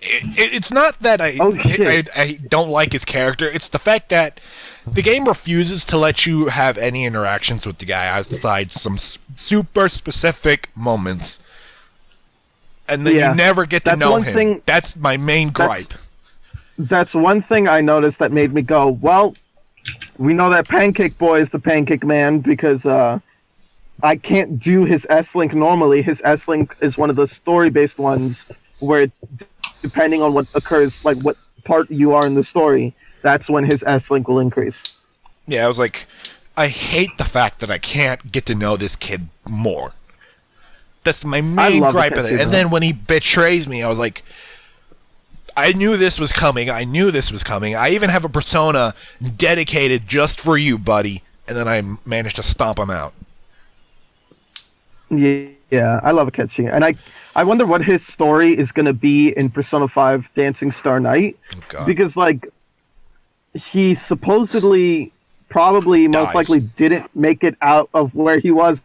It's not that Oh, shit. I don't like his character. It's the fact that the game refuses to let you have any interactions with the guy outside some super specific moments. And then Yeah. you never get to That's know one him. thing- That's my main gripe. That's one thing I noticed that made me go, well, we know that Pancake Boy is the Pancake Man because I can't do his S-Link normally. His S-Link is one of the story-based ones where, depending on what occurs, like what part you are in the story, that's when his S-Link will increase. Yeah, I was like, I hate the fact that I can't get to know this kid more. That's my main love gripe the of kid it. too, And then when he betrays me, I was like, I knew this was coming. I even have a persona dedicated just for you, buddy. And then I managed to stomp him out. Yeah, I love Akechi. And I wonder what his story is going to be in Persona 5 Dancing Star Night. Oh, God. Because, like, he supposedly, probably, most Dies. likely didn't make it out of where he was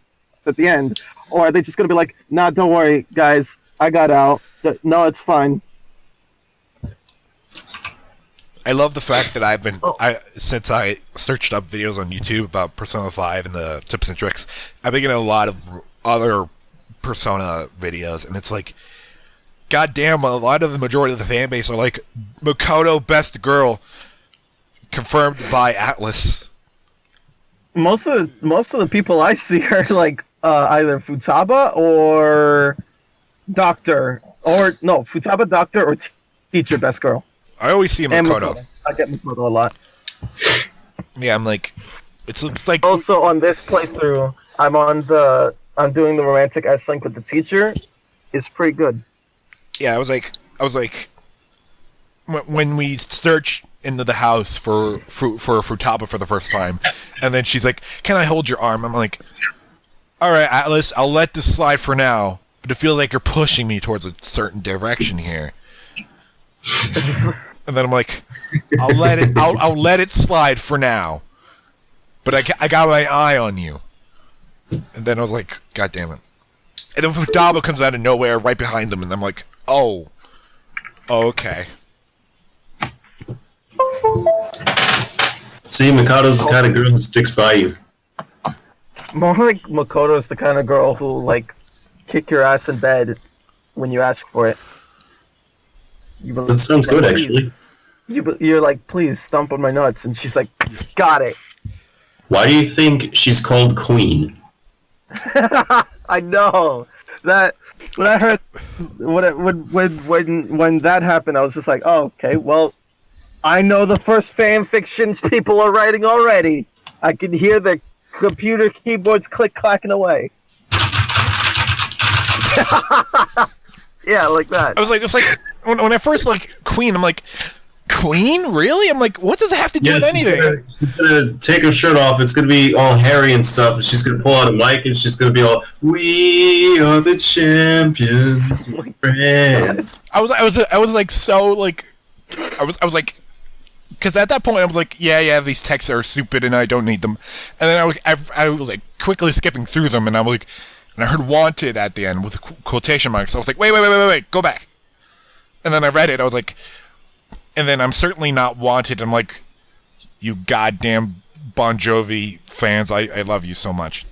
at the end. Or are they just going to be like, nah, don't worry, guys, I got out. No, it's fine. I love the fact that I've been, since I searched up videos on YouTube about Persona 5 and the tips and tricks, I've been getting a lot of other Persona videos, and it's like, goddamn, a lot of the majority of the fan base are like, Makoto best girl, confirmed by Atlas. Most of the people I see are like either Futaba or Doctor, or no, Futaba, Doctor, or Teacher best girl. I always see And Makoto. I get Makoto a lot. Yeah, I'm like, it's like, Also, on this playthrough, I'm doing the romantic S-Link with the teacher. It's pretty good. yeah, I was like, when we search into the house for Futaba for the first time, and then she's like, "Can I hold your arm?" I'm like, "All right, Atlas, I'll let this slide for now, but it feels like you're pushing me towards a certain direction here." And then I'm like, "I'll let it slide for now, but I got my eye on you." And then I was like, "God damn it!" And then Futaba comes out of nowhere right behind them, and I'm like, "Oh, okay." See, Mikado's the kind of girl that sticks by you. More like Makoto's the kind of girl who like kick your ass in bed when you ask for it. That sounds good, actually. You're like, please stomp on my nuts, and she's like, got it. Why do you think she's called Queen? I know that when I heard when that happened, I was just like, oh, okay, well, I know the first fan fictions people are writing already. I can hear the computer keyboards click clacking away. Yeah, like that. I was like, it's like when I first like Queen, I'm like, Queen, really? I'm like, what does it have to do with anything? She's gonna take her shirt off. It's gonna be all hairy and stuff, and she's gonna pull out a mic, and she's gonna be all, "We are the champions." My friend. I was like so like, I was like, because at that point I was like, yeah, these texts are stupid and I don't need them, and then I was like quickly skipping through them, and I'm like, and I heard "wanted" at the end with quotation marks. I was like, wait, go back, and then I read it. I was like. And then I'm certainly not wanted. I'm like, you goddamn Bon Jovi fans, I love you so much.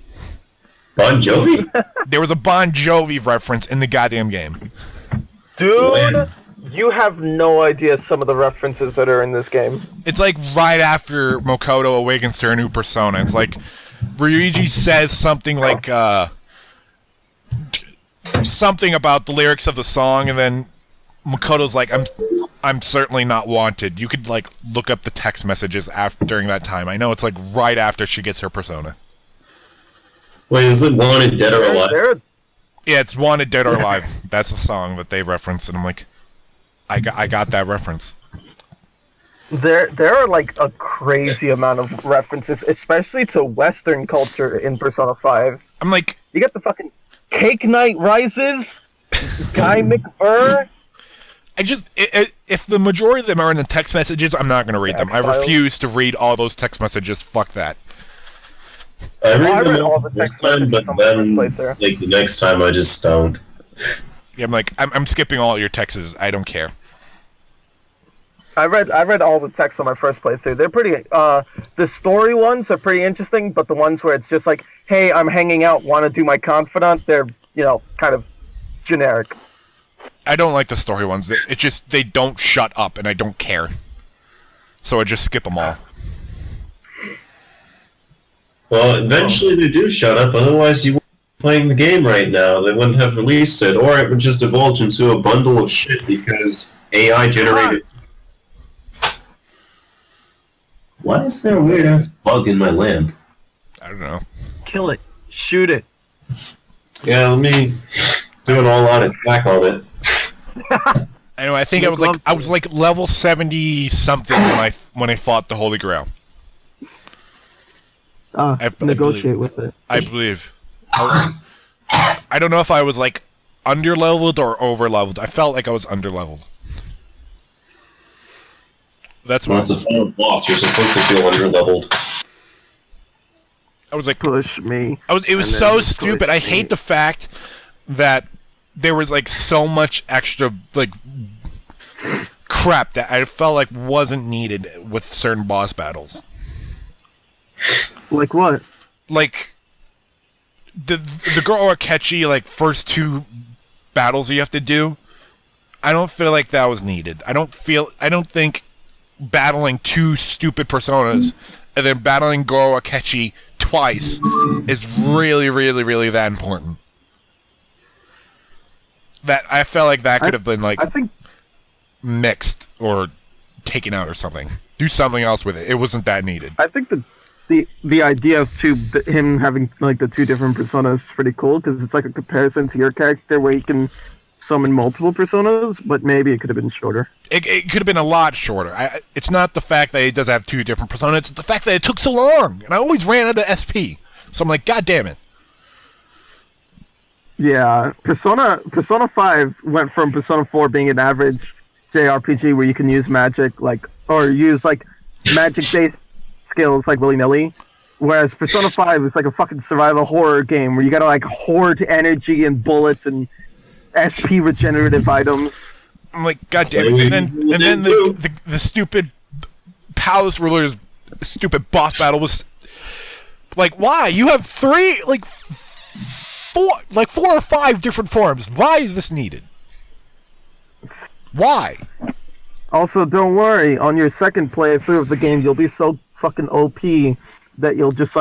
Bon Jovi? There was a Bon Jovi reference in the goddamn game. Dude, you have no idea some of the references that are in this game. It's like right after Makoto awakens to her new persona. It's like Ryuji says something like something about the lyrics of the song, and then Makoto's like, I'm certainly not wanted. You could like look up the text messages during that time. I know it's like right after she gets her persona. Wait, is it Wanted Dead or Alive? Yeah, it's Wanted Dead or Alive. That's the song that they referenced, and I'm like, I got that reference. There are like a crazy amount of references, especially to Western culture in Persona 5. I'm like, you got the fucking Cake Night Rises, Guy McBurr. If the majority of them are in the text messages, I'm not going to read them. I refuse to read all those text messages. Fuck that. I read all the text messages, but then, like, the next time I just don't. Yeah, I'm like, I'm skipping all your texts. I don't care. I read all the texts on my first playthrough. They're pretty, the story ones are pretty interesting, but the ones where it's just like, hey, I'm hanging out, want to do my confidant, they're, kind of generic. I don't like the story ones. It's just they don't shut up, and I don't care. So I just skip them all. Well, eventually they do shut up. Otherwise, you wouldn't be playing the game right now. They wouldn't have released it, or it would just divulge into a bundle of shit because AI generated. Why is there a weird ass bug in my lamp? I don't know. Kill it. Shoot it. Yeah, let me do an all-out attack on it. Anyway, I think I was like level 70 something when I fought the Holy Grail. Negotiate with it. I believe. I don't know if I was like under-leveled or over-leveled. I felt like I was under-leveled. That's well, it's a final boss. You're supposed to feel under-leveled. I was like, push me. It was so stupid. I hate the fact that there was like so much extra like crap that I felt like wasn't needed with certain boss battles. Like what? Like the Goro Akechi like first two battles you have to do. I don't feel like that was needed. I don't think battling two stupid personas and then battling Goro Akechi twice is really, really, really that important. That I felt like that could have been like mixed or taken out or something. Do something else with it. It wasn't that needed. I think the idea of him having like the two different personas is pretty cool because it's like a comparison to your character where he can summon multiple personas, but maybe it could have been shorter. It could have been a lot shorter. It's not the fact that he does have two different personas. It's the fact that it took so long, and I always ran out of SP. So I'm like, God damn it. Yeah, Persona 5 went from Persona 4 being an average JRPG where you can use magic or use magic-based skills like willy-nilly, whereas Persona 5 is like a fucking survival horror game where you gotta hoard energy and bullets and SP regenerative items. I'm like, God damn it! And then the stupid palace ruler's stupid boss battle was like, why? You have four or five different forms. Why is this needed? Why? Also, don't worry. On your second playthrough of the game, you'll be so fucking OP that you'll just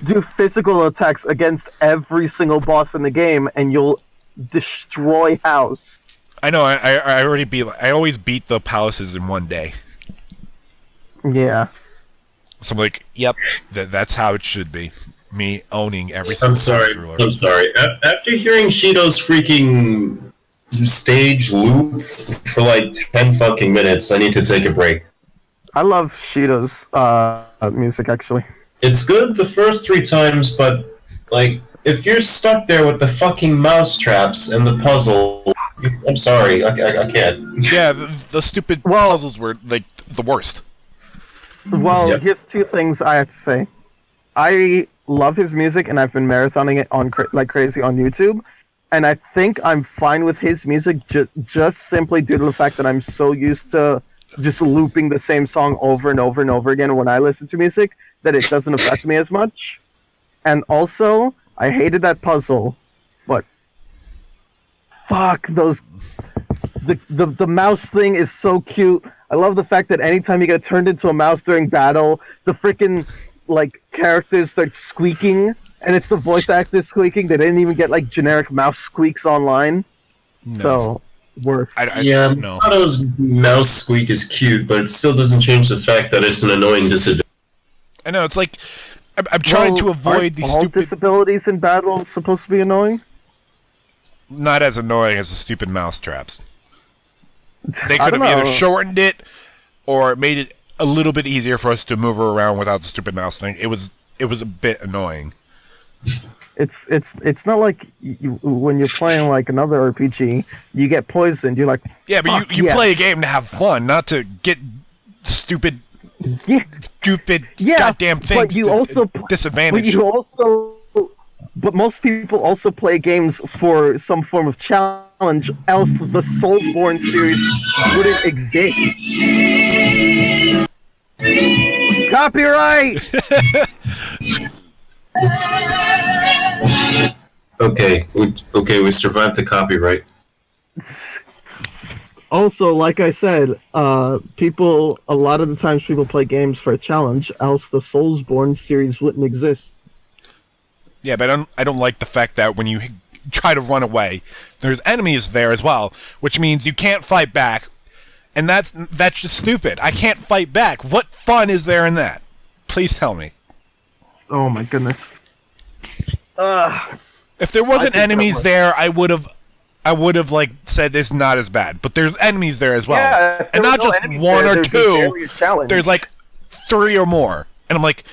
do physical attacks against every single boss in the game, and you'll destroy house. I know. I always beat the palaces in one day. Yeah. So I'm like, yep, that's how it should be. me owning every single I'm sorry. ruler. I'm sorry. After hearing Shido's freaking stage loop for like 10 fucking minutes, I need to take a break. I love Shido's music, actually. It's good the first 3 times, but like if you're stuck there with the fucking mouse traps and the puzzle, I'm sorry, I can't. Yeah, the stupid puzzles were like the worst. Well, Yep. here's 2 things I have to say. I love his music, and I've been marathoning it on like crazy on YouTube. And I think I'm fine with his music just simply due to the fact that I'm so used to just looping the same song over and over and over again when I listen to music that it doesn't affect me as much. And also, I hated that puzzle, but fuck those. The mouse thing is so cute. I love the fact that anytime you get turned into a mouse during battle, the freaking like characters start squeaking, and it's the voice actors squeaking. They didn't even get like generic mouse squeaks online. No. So worth. Yeah, no. Mato's mouse squeak is cute, but it still doesn't change the fact that it's an annoying disadvantage. I know, it's like I'm trying to avoid aren't these all stupid. disabilities in battle supposed to be annoying? Not as annoying as the stupid mouse traps. They I could have don't either know. shortened it or made it a little bit easier for us to move around without the stupid mouse thing. It was a bit annoying. It's not like when you're playing like another RPG, you get poisoned. You're like, Yeah, but fuck, you yes. play a game to have fun, not to get stupid Yeah, goddamn things but you to also disadvantage. But most people also play games for some form of challenge, else the Soulsborne series wouldn't exist. Copyright! Okay, we survived the copyright. Also, like I said, a lot of the times people play games for a challenge, else the Soulsborne series wouldn't exist. Yeah, but I don't like the fact that when you try to run away, there's enemies there as well, which means you can't fight back, and that's just stupid. I can't fight back. What fun is there in that? Please tell me. Oh my goodness. If there wasn't think enemies that there, I would have like said it's not as bad. But there's enemies there as well, Yeah, if and there not were no just enemies one there, or there'd be two. barely a challenge. There's like 3 or more, and I'm like,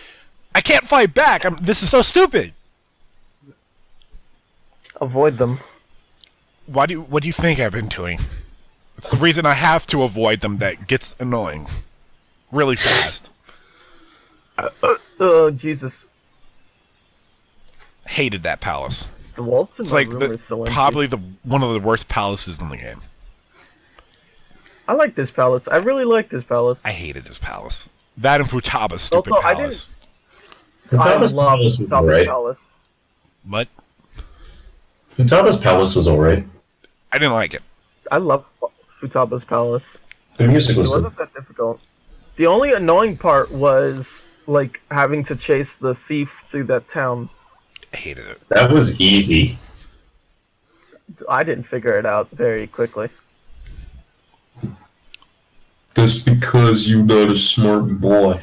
I can't fight back. This is so stupid. Avoid them. What do you think I've been doing? It's the reason I have to avoid them that gets annoying really fast. Oh, Jesus. Hated that palace. The walls in It's my like room are so empty. probably one of the worst palaces in the game. I like this palace. I really like this palace. I hated this palace. That and Futaba's stupid Also, I palace. I love Palace was Futaba's alright. palace. What? Futaba's palace was alright. I didn't like it. I love Futaba's palace. The music It was good. wasn't that difficult. The only annoying part was like having to chase the thief through that town. I hated it. That was easy. I didn't figure it out very quickly. Just because you're not a smart boy.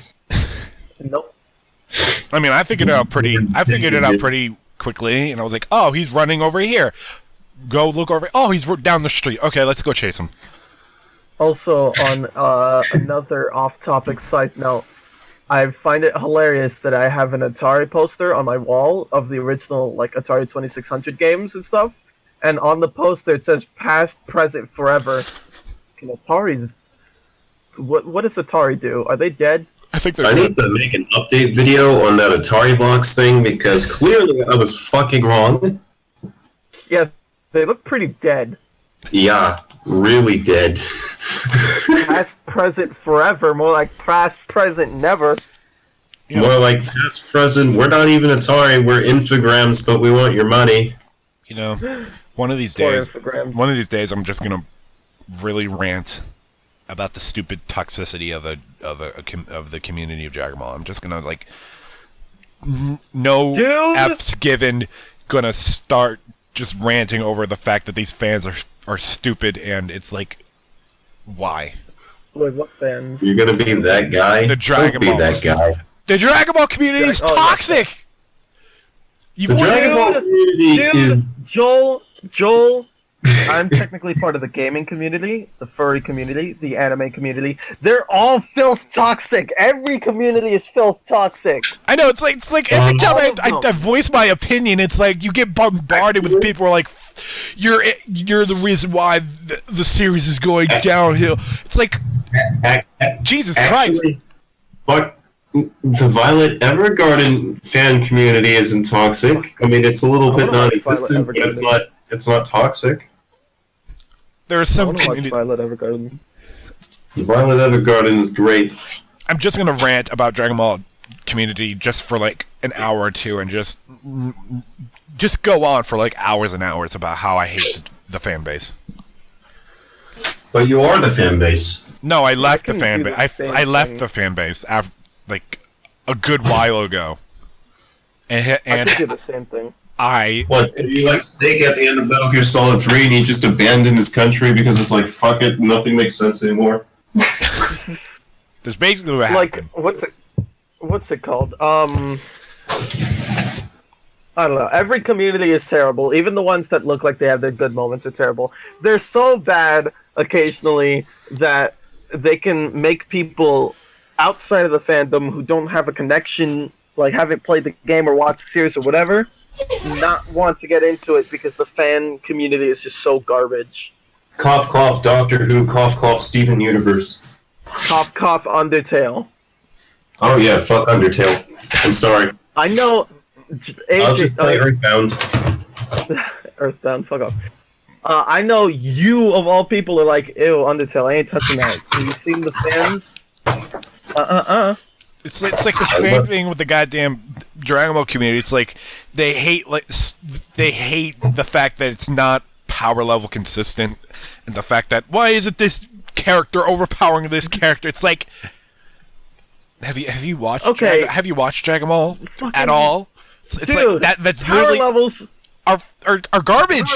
Nope. I mean, I figured it out pretty quickly, and I was like, "Oh, he's running over here. Go look over. Oh, he's down the street. Okay, let's go chase him." Also, on another off-topic side note, I find it hilarious that I have an Atari poster on my wall of the original like Atari 2600 games and stuff, and on the poster it says "Past, Present, Forever." Can Atari's what does Atari do? Are they dead? I think they're I good. need to make an update video on that Atari box thing because clearly I was fucking wrong. Yeah, they look pretty dead. Yeah, really dead. Past, present, forever. More like past, present, never. Yeah. More like past, present. We're not even Atari. We're Infogrames, but we want your money. You know, one of these Poor days, Instagram. I'm just gonna really rant about the stupid toxicity of the community of Jagamall. I'm just gonna like no Dude! F's given. Gonna start just ranting over the fact that these fans are stupid, and it's like, why? Wait, what fans? You're gonna be that guy? The Dragon Don't be Ball. that guy. The Dragon Ball community is Oh, yeah. toxic. The Dragon Ball community is... Joel, I'm technically part of the gaming community, the furry community, the anime community. They're all filth toxic. Every community is filth toxic. I know, it's like every time I voice my opinion, it's like you get bombarded with people who are like, you're the reason why the series is going downhill. It's like, Jesus Christ. But the Violet Evergarden fan community isn't toxic. I mean, it's a little bit non-existent, but it's not toxic. There are some community. Violet Evergarden. Violet Evergarden is great. I'm just gonna rant about Dragon Ball community just for like an hour or two, and just go on for like hours and hours about how I hate the fan base. But you are the fan base. No, I left the fan base. I left the fan base after like a good while ago. And I could do the same thing. What, so you like Snake at the end of Metal Gear Solid 3 and he just abandoned his country because it's like, fuck it, nothing makes sense anymore? There's basically what like, happened. what's it called? I don't know. Every community is terrible. Even the ones that look like they have their good moments are terrible. They're so bad occasionally that they can make people outside of the fandom who don't have a connection, like haven't played the game or watched the series or whatever, not want to get into it because the fan community is just so garbage. Cough, cough, Doctor Who, cough, cough, Steven Universe. Cough, cough, Undertale. Oh yeah, fuck Undertale. I'm sorry. I know... I'll just play Earthbound. Earthbound, fuck off. I know you, of all people, are like, ew, Undertale, I ain't touching that. Have you seen the fans? It's like the same thing with the goddamn Dragon Ball community. It's like they hate the fact that it's not power level consistent, and the fact that why isn't this character overpowering this character? It's like, have you watched have you watched Dragon Ball at all? It's dude, like that's power literally levels are garbage.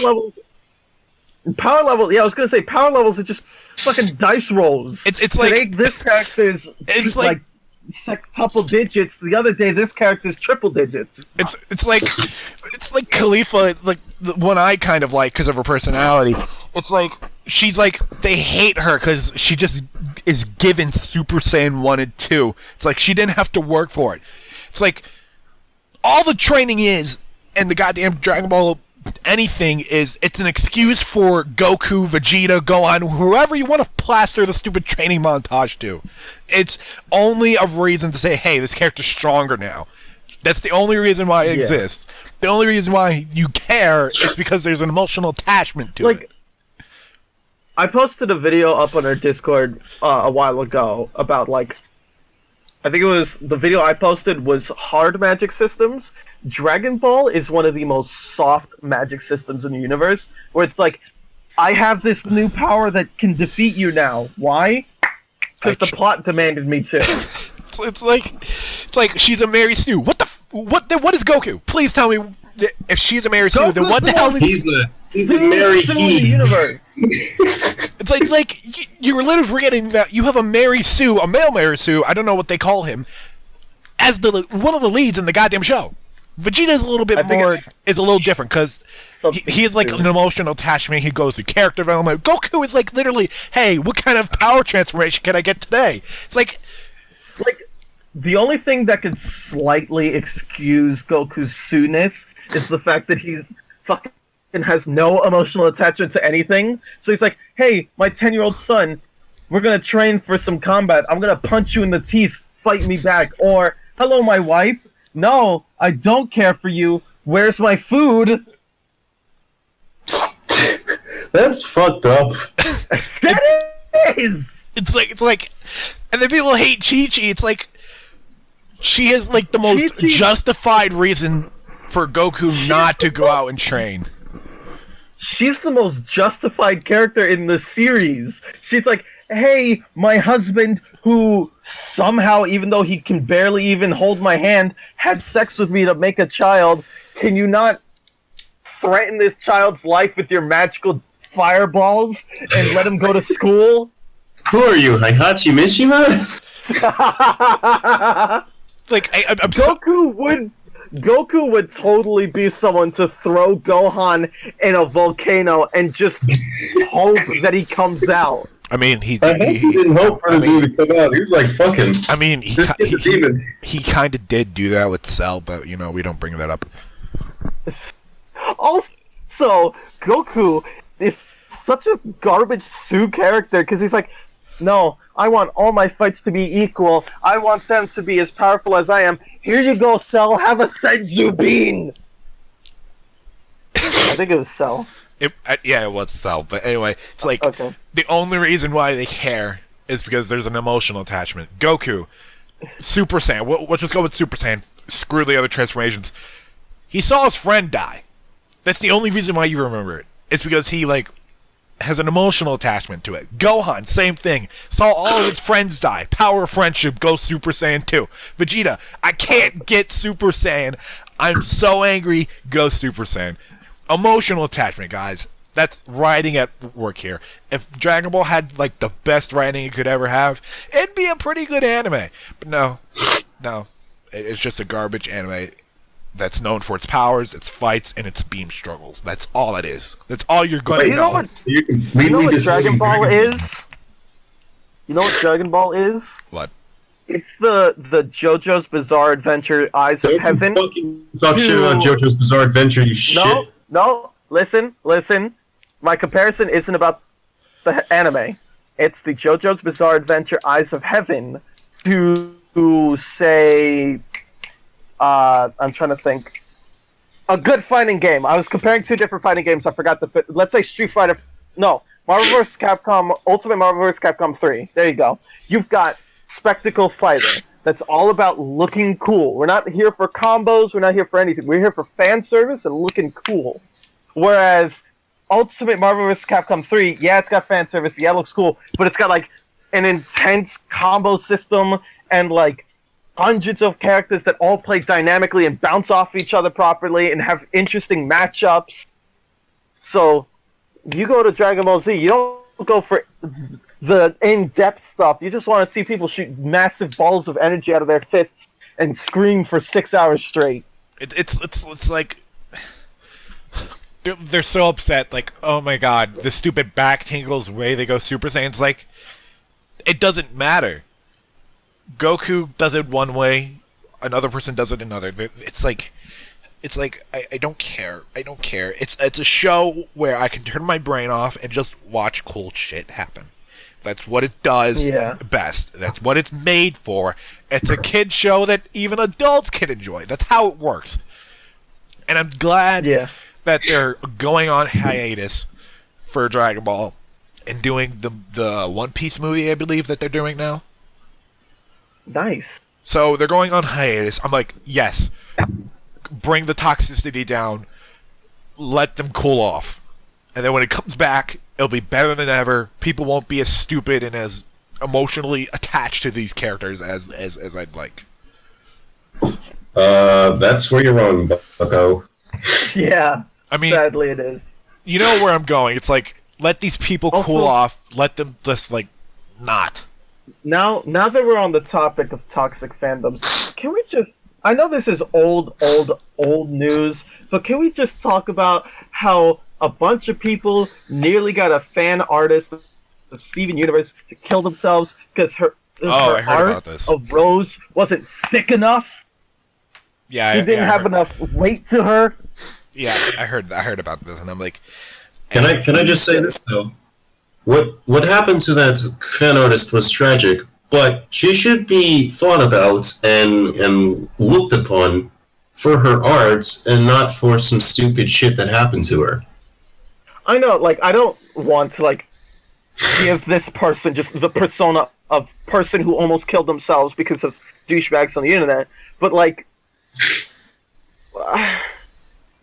Power levels. Yeah, I was gonna say power levels are just fucking dice rolls. It's like today, this character's like couple digits. The other day, this character's triple digits. It's like Khalifa, like the one I kind of like because of her personality. It's like she's like they hate her because she just is given Super Saiyan 1 and 2. It's like she didn't have to work for it. It's like all the training is, and the goddamn Dragon Ball anything is, it's an excuse for Goku, Vegeta, Gohan, whoever you want to plaster the stupid training montage to. It's only a reason to say, hey, this character's stronger now. That's the only reason why it exists. The only reason why you care is because there's an emotional attachment to it. I posted a video up on our Discord a while ago about, like, I think it was, the video I posted was hard magic systems. Dragon Ball is one of the most soft magic systems in the universe, where it's like, I have this new power that can defeat you now. Why? Because the plot demanded me to. It's like she's a Mary Sue. What is Goku? Please tell me if she's a Mary Sue. Then what the hell? He's a Mary He. Universe. It's like you were literally forgetting that you have a Mary Sue, a male Mary Sue. I don't know what they call him, as one of the leads in the goddamn show. Vegeta is a little bit is a little different because he is like an emotional attachment. He goes through character development. Goku is like literally, hey, what kind of power transformation can I get today? It's like the only thing that could slightly excuse Goku's Sue-ness is the fact that he fucking has no emotional attachment to anything. So he's like, hey, my 10-year-old son, we're gonna train for some combat. I'm gonna punch you in the teeth. Fight me back. Or, hello, my wife. No, I don't care for you. Where's my food? That's fucked up. That is. It's like, and then people hate Chi-Chi. It's like she has like the most justified reason for Goku not to go out and train. She's the most justified character in the series. She's like, hey, my husband, who somehow, even though he can barely even hold my hand, had sex with me to make a child. Can you not threaten this child's life with your magical fireballs and let him go to school? Who are you, Heihachi Mishima? Like, Goku would totally be someone to throw Gohan in a volcano and just hope that he comes out. I mean, he didn't hope for the dude to come out. He was like, "Fuck him." I mean, he kind of did do that with Cell, but we don't bring that up. Also, Goku is such a garbage Sue character because he's like, no, I want all my fights to be equal. I want them to be as powerful as I am. Here you go, Cell. Have a Senzu bean. I think it was Cell. It was Cell. But anyway, it's like the only reason why they care is because there's an emotional attachment. Goku, Super Saiyan. We'll just go with Super Saiyan. Screw the other transformations. He saw his friend die. That's the only reason why you remember it. It's because he has an emotional attachment to it. Gohan, same thing. Saw all of his friends die. Power of friendship, go Super Saiyan 2. Vegeta, I can't get Super Saiyan. I'm so angry, go Super Saiyan. Emotional attachment, guys. That's writing at work here. If Dragon Ball had the best writing it could ever have, it'd be a pretty good anime. But no. It's just a garbage anime that's known for its powers, its fights, and its beam struggles. That's all it is. That's all you're going to know. You know what Dragon Ball is? You know what Dragon Ball is? What? It's the JoJo's Bizarre Adventure Eyes of Heaven. Fucking talk shit about JoJo's Bizarre Adventure, you shit. No, listen. My comparison isn't about the anime. It's the JoJo's Bizarre Adventure Eyes of Heaven to say... I'm trying to think. A good fighting game. I was comparing two different fighting games. I forgot the. Let's say Street Fighter. No, Marvel vs. Capcom. Ultimate Marvel vs. Capcom 3. There you go. You've got Spectacle Fighter. That's all about looking cool. We're not here for combos. We're not here for anything. We're here for fan service and looking cool. Whereas Ultimate Marvel vs. Capcom 3, yeah, it's got fan service. Yeah, it looks cool, but it's got an intense combo system and hundreds of characters that all play dynamically and bounce off each other properly and have interesting matchups. So, you go to Dragon Ball Z, you don't go for the in-depth stuff. You just want to see people shoot massive balls of energy out of their fists and scream for 6 hours straight. It's like... They're so upset, oh my god, the stupid back tingles way they go Super Saiyan. It's it doesn't matter. Goku does it one way, another person does it another. It's like I don't care. I don't care. It's a show where I can turn my brain off and just watch cool shit happen. That's what it does best. That's what it's made for. It's a kid show that even adults can enjoy. That's how it works. And I'm glad that they're going on hiatus for Dragon Ball and doing the One Piece movie, I believe, that they're doing now. Nice. So they're going on hiatus. I'm like, yes, bring the toxicity down, let them cool off, and then when it comes back, it'll be better than ever. People won't be as stupid and as emotionally attached to these characters as I'd like. That's where you're wrong, Bucko. Yeah. I mean, sadly it is. You know where I'm going. It's let these people cool off. Let them just not. Now that we're on the topic of toxic fandoms, can we just... I know this is old news, but can we just talk about how a bunch of people nearly got a fan artist of Steven Universe to kill themselves because her art of Rose wasn't thick enough? Yeah, she didn't have enough weight to her. Yeah, I heard about this, and I'm like... Can I just say this, though? What happened to that fan artist was tragic, but she should be thought about and looked upon for her art and not for some stupid shit that happened to her. I know, I don't want to, give this person just the persona of person who almost killed themselves because of douchebags on the internet, but,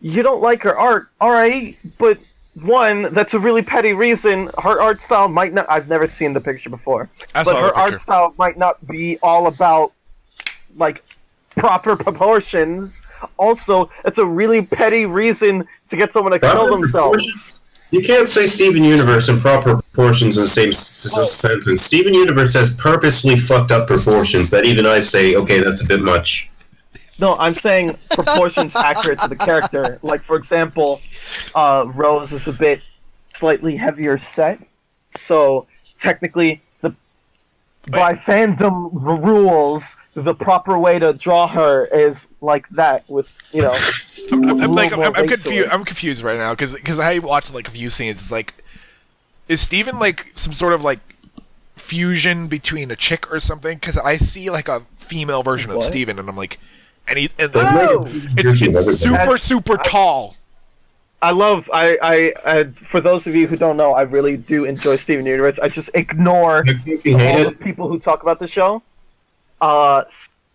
you don't like her art, alright, but... One, that's a really petty reason. Her art style might not... I've never seen the picture before. But her art style might not be all about, proper proportions. Also, it's a really petty reason to get someone to kill themselves. You can't say Steven Universe in proper proportions in the same sentence. Steven Universe has purposely fucked up proportions that even I say, okay, that's a bit much. No, I'm saying proportions accurate to the character. Like, for example, Rose is a bit slightly heavier set, so technically, by fandom rules, the proper way to draw her is like that, with I'm confused. I'm confused right now because I watched like a few scenes. It's like, is Steven like some sort of like fusion between a chick or something? Because I see like a female version of Steven, and I'm like, it's super tall. I for those of you who don't know, I really do enjoy Steven Universe. I just ignore all the people who talk about the show.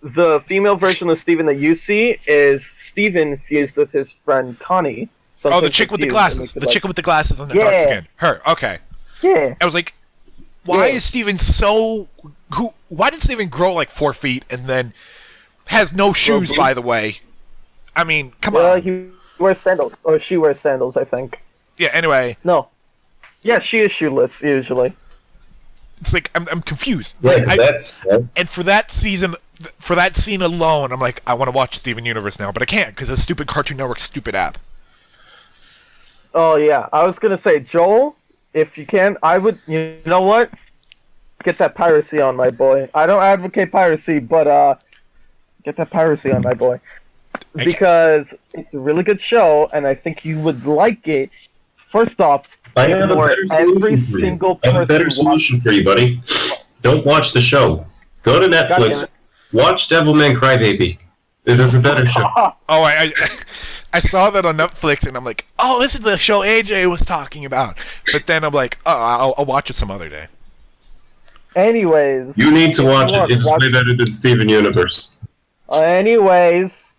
The female version of Steven that you see is Steven fused with his friend Connie. Oh, the chick with the glasses. The chick with the glasses and the dark skin. Her. Okay. Yeah. I was like, why is Steven so... Why did Steven grow like 4 feet and then has no shoes, by the way? I mean, come on. He wears sandals. Or she wears sandals, I think. Yeah, anyway. No. Yeah, she is shoeless, usually. It's like, I'm confused. Yeah, and for that season... For that scene alone, I'm like, I want to watch Steven Universe now, but I can't because of stupid Cartoon Network stupid app. Oh yeah, I was gonna say, Joel, if you can, I would. You know what? Get that piracy on, my boy. I don't advocate piracy, but get that piracy on, my boy, because it's a really good show, and I think you would like it. First off, I have a better solution for you, buddy. Don't watch the show. Go to Netflix. Watch Devilman Crybaby. It is a better show. Oh, I saw that on Netflix, and I'm like, oh, this is the show AJ was talking about. But then I'm like, oh, I'll watch it some other day. Anyways. You need to watch it. It's way better than Steven Universe. Anyways,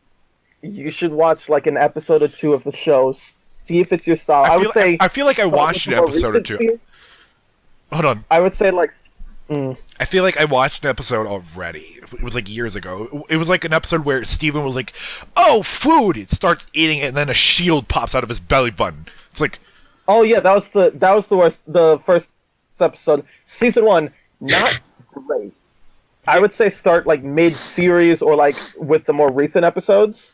you should watch like an episode or two of the show. See if it's your style. I feel like I watched an episode or two. Hold on. I would say like... I feel like I watched an episode already. It was like years ago. It was like an episode where Steven was like, "Oh, food!" It starts eating it, and then a shield pops out of his belly button. It's like, oh yeah, that was the first episode, season 1. Not great. I would say start like mid-series or like with the more recent episodes,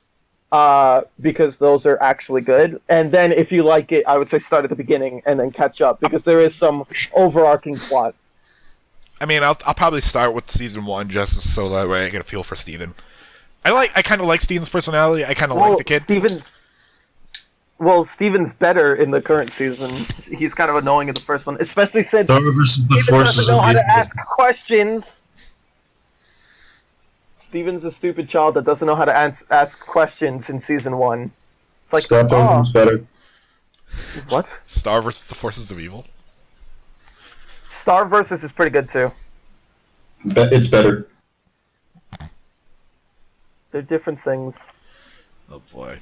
because those are actually good. And then if you like it, I would say start at the beginning and then catch up because there is some overarching plot. I mean, I'll probably start with season 1 just so that way I get a feel for Steven. I kind of like Steven's personality. I kind of like the kid. Steven's better in the current season. He's kind of annoying in the first one, especially since Steven doesn't know how to ask questions. Steven's a stupid child that doesn't know how to ask questions in season 1. It's like, Star's better. What? Star versus the Forces of Evil? Star Versus is pretty good too. It's better. They're different things. Oh boy.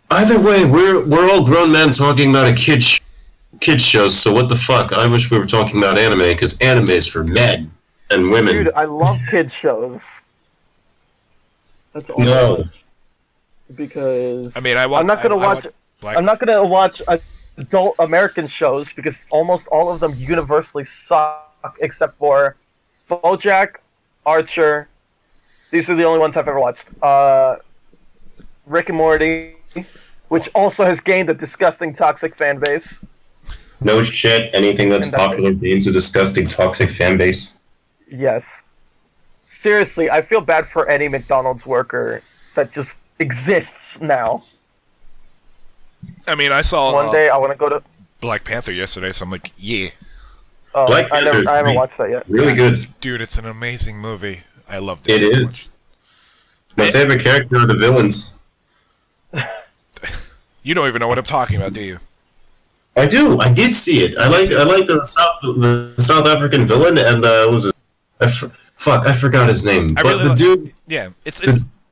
Either way, we're all grown men talking about a kids shows. So what the fuck? I wish we were talking about anime because anime is for men and women. Dude, I love kids shows. That's all. No. Because I mean, I'm not gonna watch adult American shows because almost all of them universally suck except for BoJack, Archer. These are the only ones I've ever watched. Rick and Morty, which also has gained a disgusting toxic fan base. No shit, anything that's popular gains a disgusting toxic fan base. Yes. Seriously, I feel bad for any McDonald's worker that just exists now. I mean, I saw one day I want to go to Black Panther yesterday, so I'm like, yeah. Oh, I haven't watched that yet. Really good. Dude, it's an amazing movie. I loved it. It is. My favorite character are the villains. You don't even know what I'm talking about, do you? I do. I did see it. I like the South African villain and I forgot his name. The dude. Yeah, it's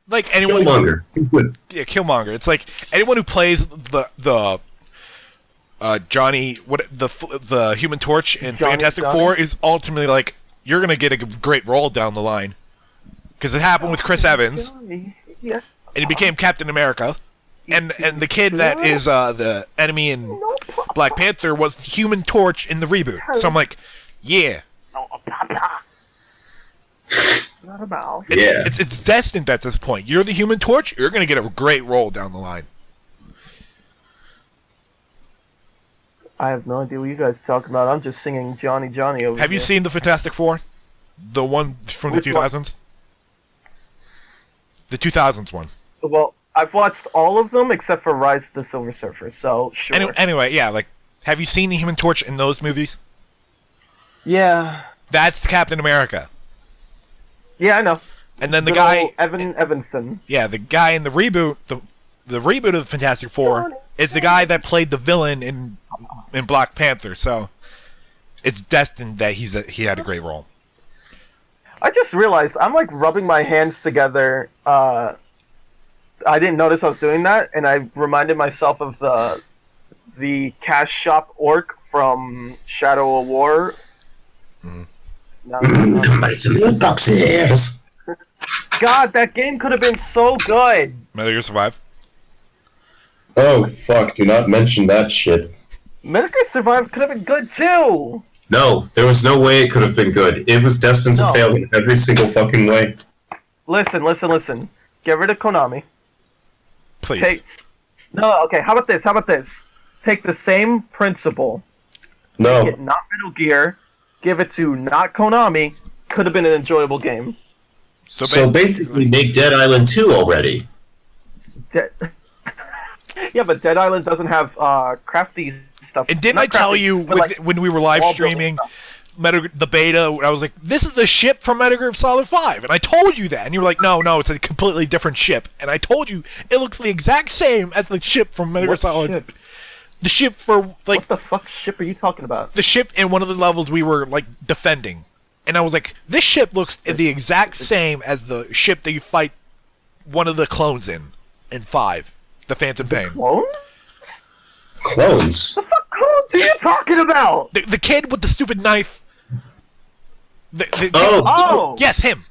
like anyone. Killmonger. Yeah, Killmonger. It's like anyone who plays the Johnny, the Human Torch in Fantastic Four is ultimately like you're gonna get a great role down the line because it happened with Chris Evans, and he became Captain America, and the kid that is the enemy in Black Panther was Human Torch in the reboot. So I'm like, yeah. Not a mouth. Yeah. It's destined at this point. You're the Human Torch. You're going to get a great role down the line. I have no idea what you guys are talking about. I'm just singing Johnny Johnny over Have you here. seen the Fantastic Four? The one from Which the one? 2000s? The 2000s one. Well, I've watched all of them except for Rise of the Silver Surfer, so sure. Anyway, yeah, like, have you seen the Human Torch in those movies? Yeah. That's Captain America. Yeah, I know. And then the Good guy, old Evan Evanson. yeah, the guy in the reboot, the reboot of the Fantastic Four is the guy that played the villain in Black Panther. So it's destined that he had a great role. I just realized I'm like rubbing my hands together. I didn't notice I was doing that, and I reminded myself of the cash shop orc from Shadow of War. Come buy some loot boxes. God, that game could have been so good. Metal Gear Survive. Oh fuck! Do not mention that shit. Metal Gear Survive could have been good too. No, there was no way it could have been good. It was destined to No. fail in every single fucking way. Listen. Get rid of Konami. Please. No, okay. How about this? Take the same principle. No. Get not Metal Gear. Give it to not Konami. Could have been an enjoyable game. So basically, make Dead Island 2 already. Yeah, but Dead Island doesn't have crafty stuff. And didn't Not I tell crafty, you but, like, when we were live wall streaming building the beta, I was like, this is the ship from Metal Gear Solid 5. And I told you that. And you were like, no, it's a completely different ship. And I told you, it looks the exact same as the ship from Metal Gear What Solid. ship? The ship for, like, What the fuck ship are you talking about? the ship in one of the levels we were, like, defending. And I was like, this ship looks the exact same as the ship that you fight one of the clones in 5, the Phantom Pain. Clone? Clones? What clones are you talking about? The kid with the stupid knife. Oh! Yes, him.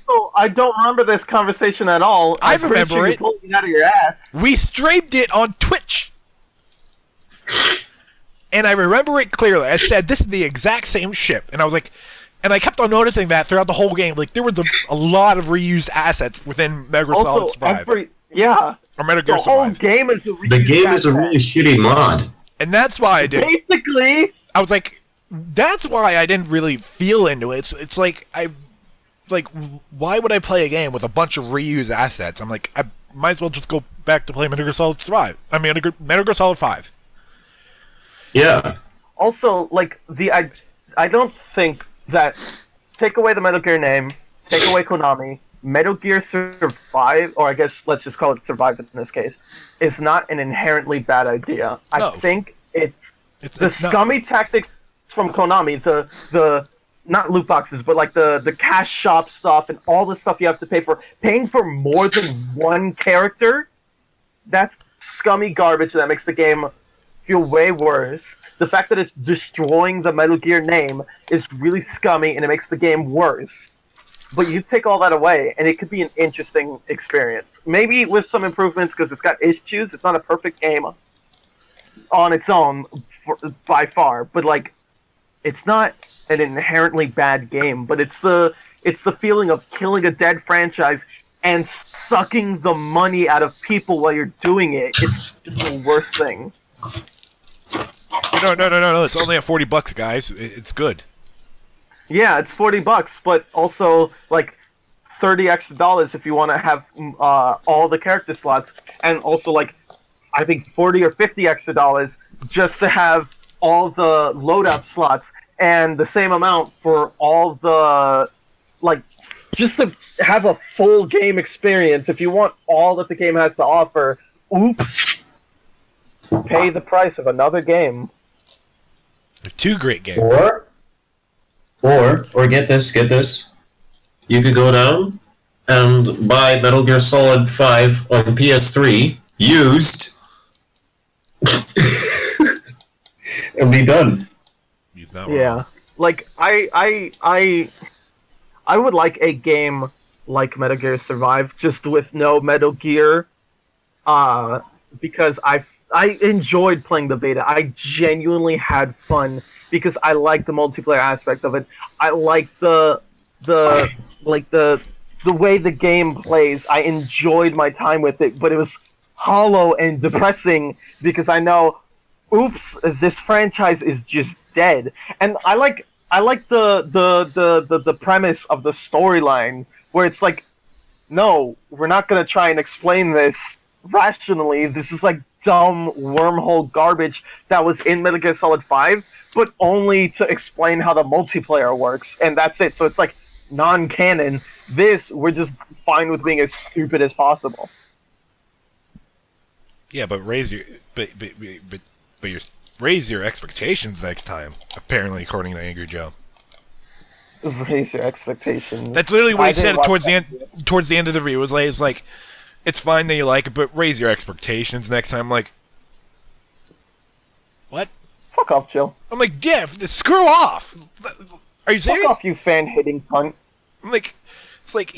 So I don't remember this conversation at all. I I'm pretty remember sure it. You pulled it out of your ass. We streamed it on Twitch. And I remember it clearly. I said, this is the exact same ship. And I was like, and I kept on noticing that throughout the whole game. Like, there was a lot of reused assets within Metal Gear Solid Survive. Yeah. Or Metal Gear The whole Survive. game is a The game is a really shitty mod. And that's why I did. Basically, I was like, that's why I didn't really feel into it. It's like, why would I play a game with a bunch of reused assets? I'm like, I might as well just go back to play Metal Gear Solid Survive. I mean, Metal Gear Solid 5. Yeah. also, like, I don't think that, take away the Metal Gear name, take away Konami, Metal Gear Survive, or I guess let's just call it Survive in this case, is not an inherently bad idea. No. I think it's the it's not. scummy tactics from Konami, the not loot boxes, but like the cash shop stuff and all the stuff you have to pay for, paying for more than one character, that's scummy garbage that makes the game feel way worse. The fact that it's destroying the Metal Gear name is really scummy, and it makes the game worse. But you take all that away, and it could be an interesting experience. Maybe with some improvements, because it's got issues. It's not a perfect game on its own, by far. But, like, it's not an inherently bad game. But it's the feeling of killing a dead franchise and sucking the money out of people while you're doing it. It's just the worst thing. No. It's only at $40, guys. It's good. Yeah, it's $40, but also like $30 extra if you want to have all the character slots, and also like I think $40 or $50 extra just to have all the loadout slots, and the same amount for all the like just to have a full game experience. If you want all that the game has to offer, oops, pay the price of another game. They're two great games. Or get this. You could go down and buy Metal Gear Solid 5 on PS3 used and be done. He's not wrong. Yeah, like I would like a game like Metal Gear Survive, just with no Metal Gear, because I enjoyed playing the beta. I genuinely had fun because I like the multiplayer aspect of it. I like the like the way the game plays. I enjoyed my time with it, but it was hollow and depressing because I know, oops, this franchise is just dead. And I like the premise of the storyline where it's like, no, we're not gonna try and explain this rationally. This is like dumb wormhole garbage that was in Metal Gear Solid 5, but only to explain how the multiplayer works, and that's it. So it's like non-canon. This, we're just fine with being as stupid as possible. Yeah, but raise your raise your expectations next time. Apparently, according to Angry Joe. Raise your expectations. That's literally what I he said didn't towards the watch end. Towards the end of the review, was like, it's fine that you like it, but raise your expectations next time. Like, what? Fuck off, Jill. I'm like, yeah, screw off. Are you serious? Fuck off, you fan-hating cunt. I'm like, it's like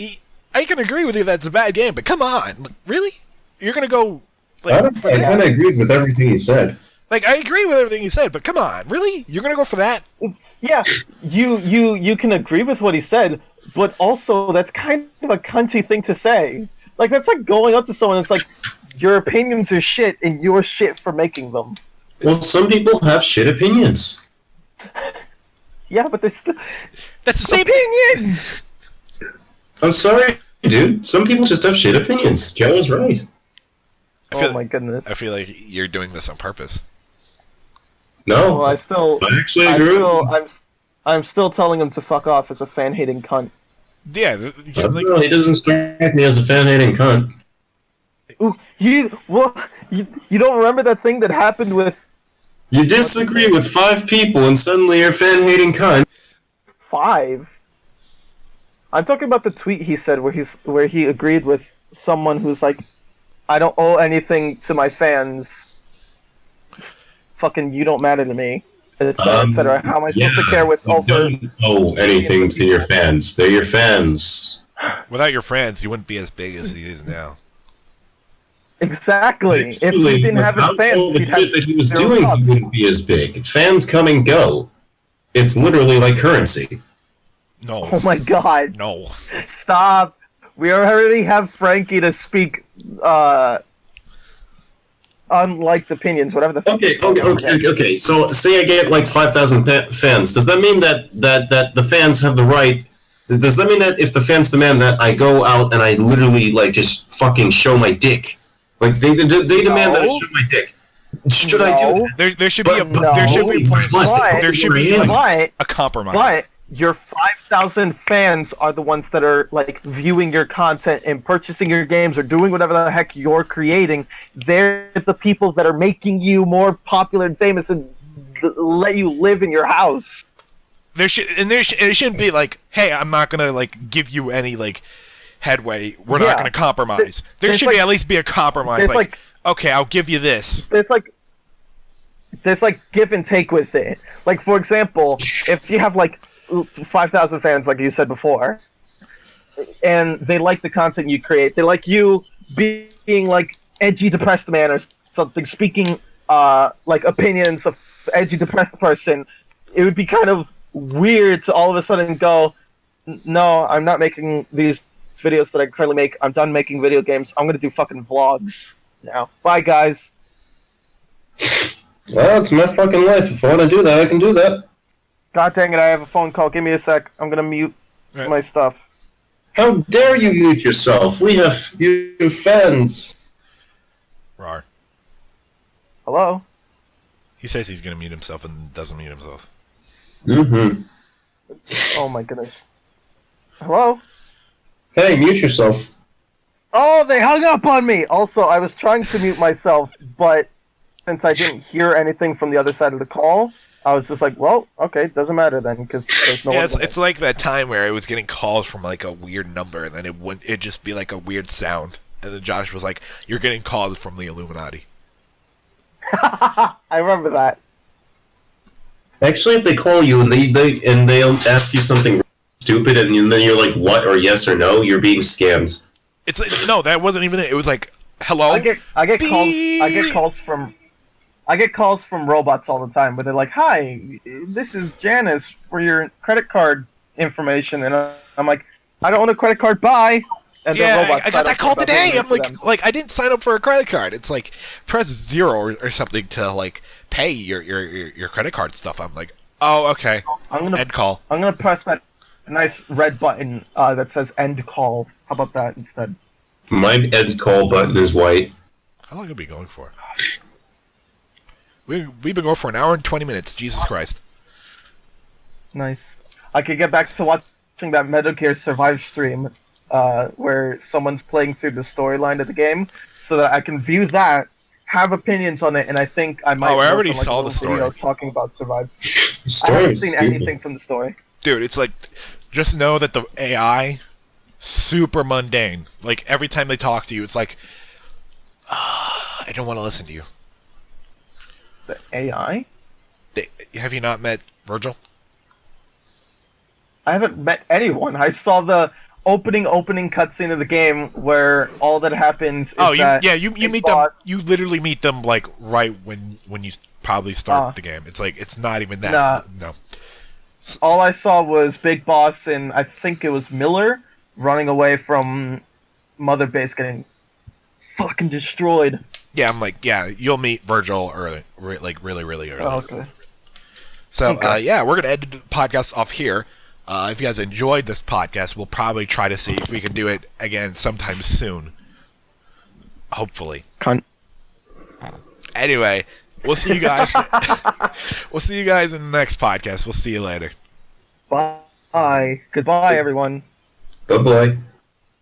I can agree with you that it's a bad game, but come on, like, really? You're gonna go? Like, I kind of agreed with everything he said. Like, I agree with everything he said, but come on, really? You're gonna go for that? Yeah, you can agree with what he said, but also that's kind of a cunty thing to say. Like, that's like going up to someone and it's like, your opinions are shit and you're shit for making them. Well, some people have shit opinions. Yeah, but that's the same opinion! I'm sorry, dude. Some people just have shit opinions. Joe is right. Oh my goodness. I feel like you're doing this on purpose. No, Well, I actually agree. I'm still telling him to fuck off as a fan-hating cunt. Yeah, like, No, he doesn't strike me as a fan-hating cunt. Ooh, you don't remember that thing that happened with You disagree with 5 people and suddenly you're a fan-hating cunt. 5? I'm talking about the tweet he said where he agreed with someone who's like, I don't owe anything to my fans. Fucking, you don't matter to me, etc., etc. How am I supposed to care with you over? don't owe anything to your fans. They're your fans. without your friends, you wouldn't be as big as he is now. Exactly. If Actually, he didn't have his without all fans, the he'd have shit that he was 0 doing, subs. he wouldn't be as big. Fans come and go. It's literally like currency. No. Oh my god. No. Stop. We already have Frankie to speak unliked opinions, whatever the fuck. Okay. So, say I get like 5,000 fans. Does that mean that the fans have the right? Does that mean that if the fans demand that I go out and I literally like just fucking show my dick, like they demand that I show my dick? Should I do that? There should be a compromise. But your 5,000 fans are the ones that are like viewing your content and purchasing your games or doing whatever the heck you're creating. They're the people that are making you more popular and famous and let you live in your house. It shouldn't be like, hey, I'm not gonna like give you any like headway. We're not gonna compromise. There should at least be a compromise. Like, okay, I'll give you this. There's like give and take with it. Like, for example, if you have like 5,000 fans, like you said before, and they like the content you create, they like you being like edgy depressed man or something, speaking like opinions of edgy depressed person, it would be kind of weird to all of a sudden go, no, I'm not making these videos that I currently make. I'm done making video games. I'm gonna do fucking vlogs now. Bye, guys. Well, it's my fucking life. If I want to do that, I can do that. God dang it, I have a phone call. Give me a sec. I'm gonna mute my stuff. How dare you mute yourself? We have few fans. Rar. Hello? He says he's gonna mute himself and doesn't mute himself. Mm-hmm. Oh my goodness. Hello? Hey, mute yourself. Oh, they hung up on me! Also, I was trying to mute myself, but since I didn't hear anything from the other side of the call, I was just like, well, okay, doesn't matter then, because there's no one. Yeah, it's like that time where I was getting calls from like a weird number, and then it'd just be like a weird sound, and then Josh was like, "You're getting called from the Illuminati." I remember that. Actually, if they call you and they'll ask you something stupid, and then you're like, "What?" or "Yes" or "No," you're being scammed. It's like, no, that wasn't even it. It was like, "Hello." I get calls from robots all the time, but they're like, "Hi, this is Janice for your credit card information," and I'm like, I don't own a credit card. Bye. And the Yeah, robots I got sign that up call for nothing today. I'm for them. like, I didn't sign up for a credit card. It's like press 0 or something to like pay your credit card stuff. I'm like, oh, okay. End call. I'm gonna press that nice red button that says end call. How about that instead? My end call button is white. How long have we been going for? We've been going for an hour and 20 minutes. Jesus Christ. Nice. I could get back to watching that Metal Gear Survive stream, where someone's playing through the storyline of the game, so that I can view that, have opinions on it, and I think I might. Oh, I already work on, saw a the little video story. talking about Survive. The I story haven't is seen stupid. anything from the story. Dude, it's like, just know that the AI, super mundane. Like, every time they talk to you, it's like, I don't want to listen to you. The AI? Have you not met Virgil? I haven't met anyone. I saw the opening cutscene of the game where all that happens is you Big meet Boss- them. You literally meet them like right when you probably start the game. It's like it's not even that. Nah. No. All I saw was Big Boss and I think it was Miller running away from Mother Base getting fucking destroyed. Yeah, I'm like, yeah, you'll meet Virgil early, like really early. Oh, okay. So, Okay. yeah, we're going to end the podcast off here. If you guys enjoyed this podcast, we'll probably try to see if we can do it again sometime soon. Hopefully. Anyway, we'll see you guys. We'll see you guys in the next podcast. We'll see you later. Bye. Goodbye, everyone. Bye-bye.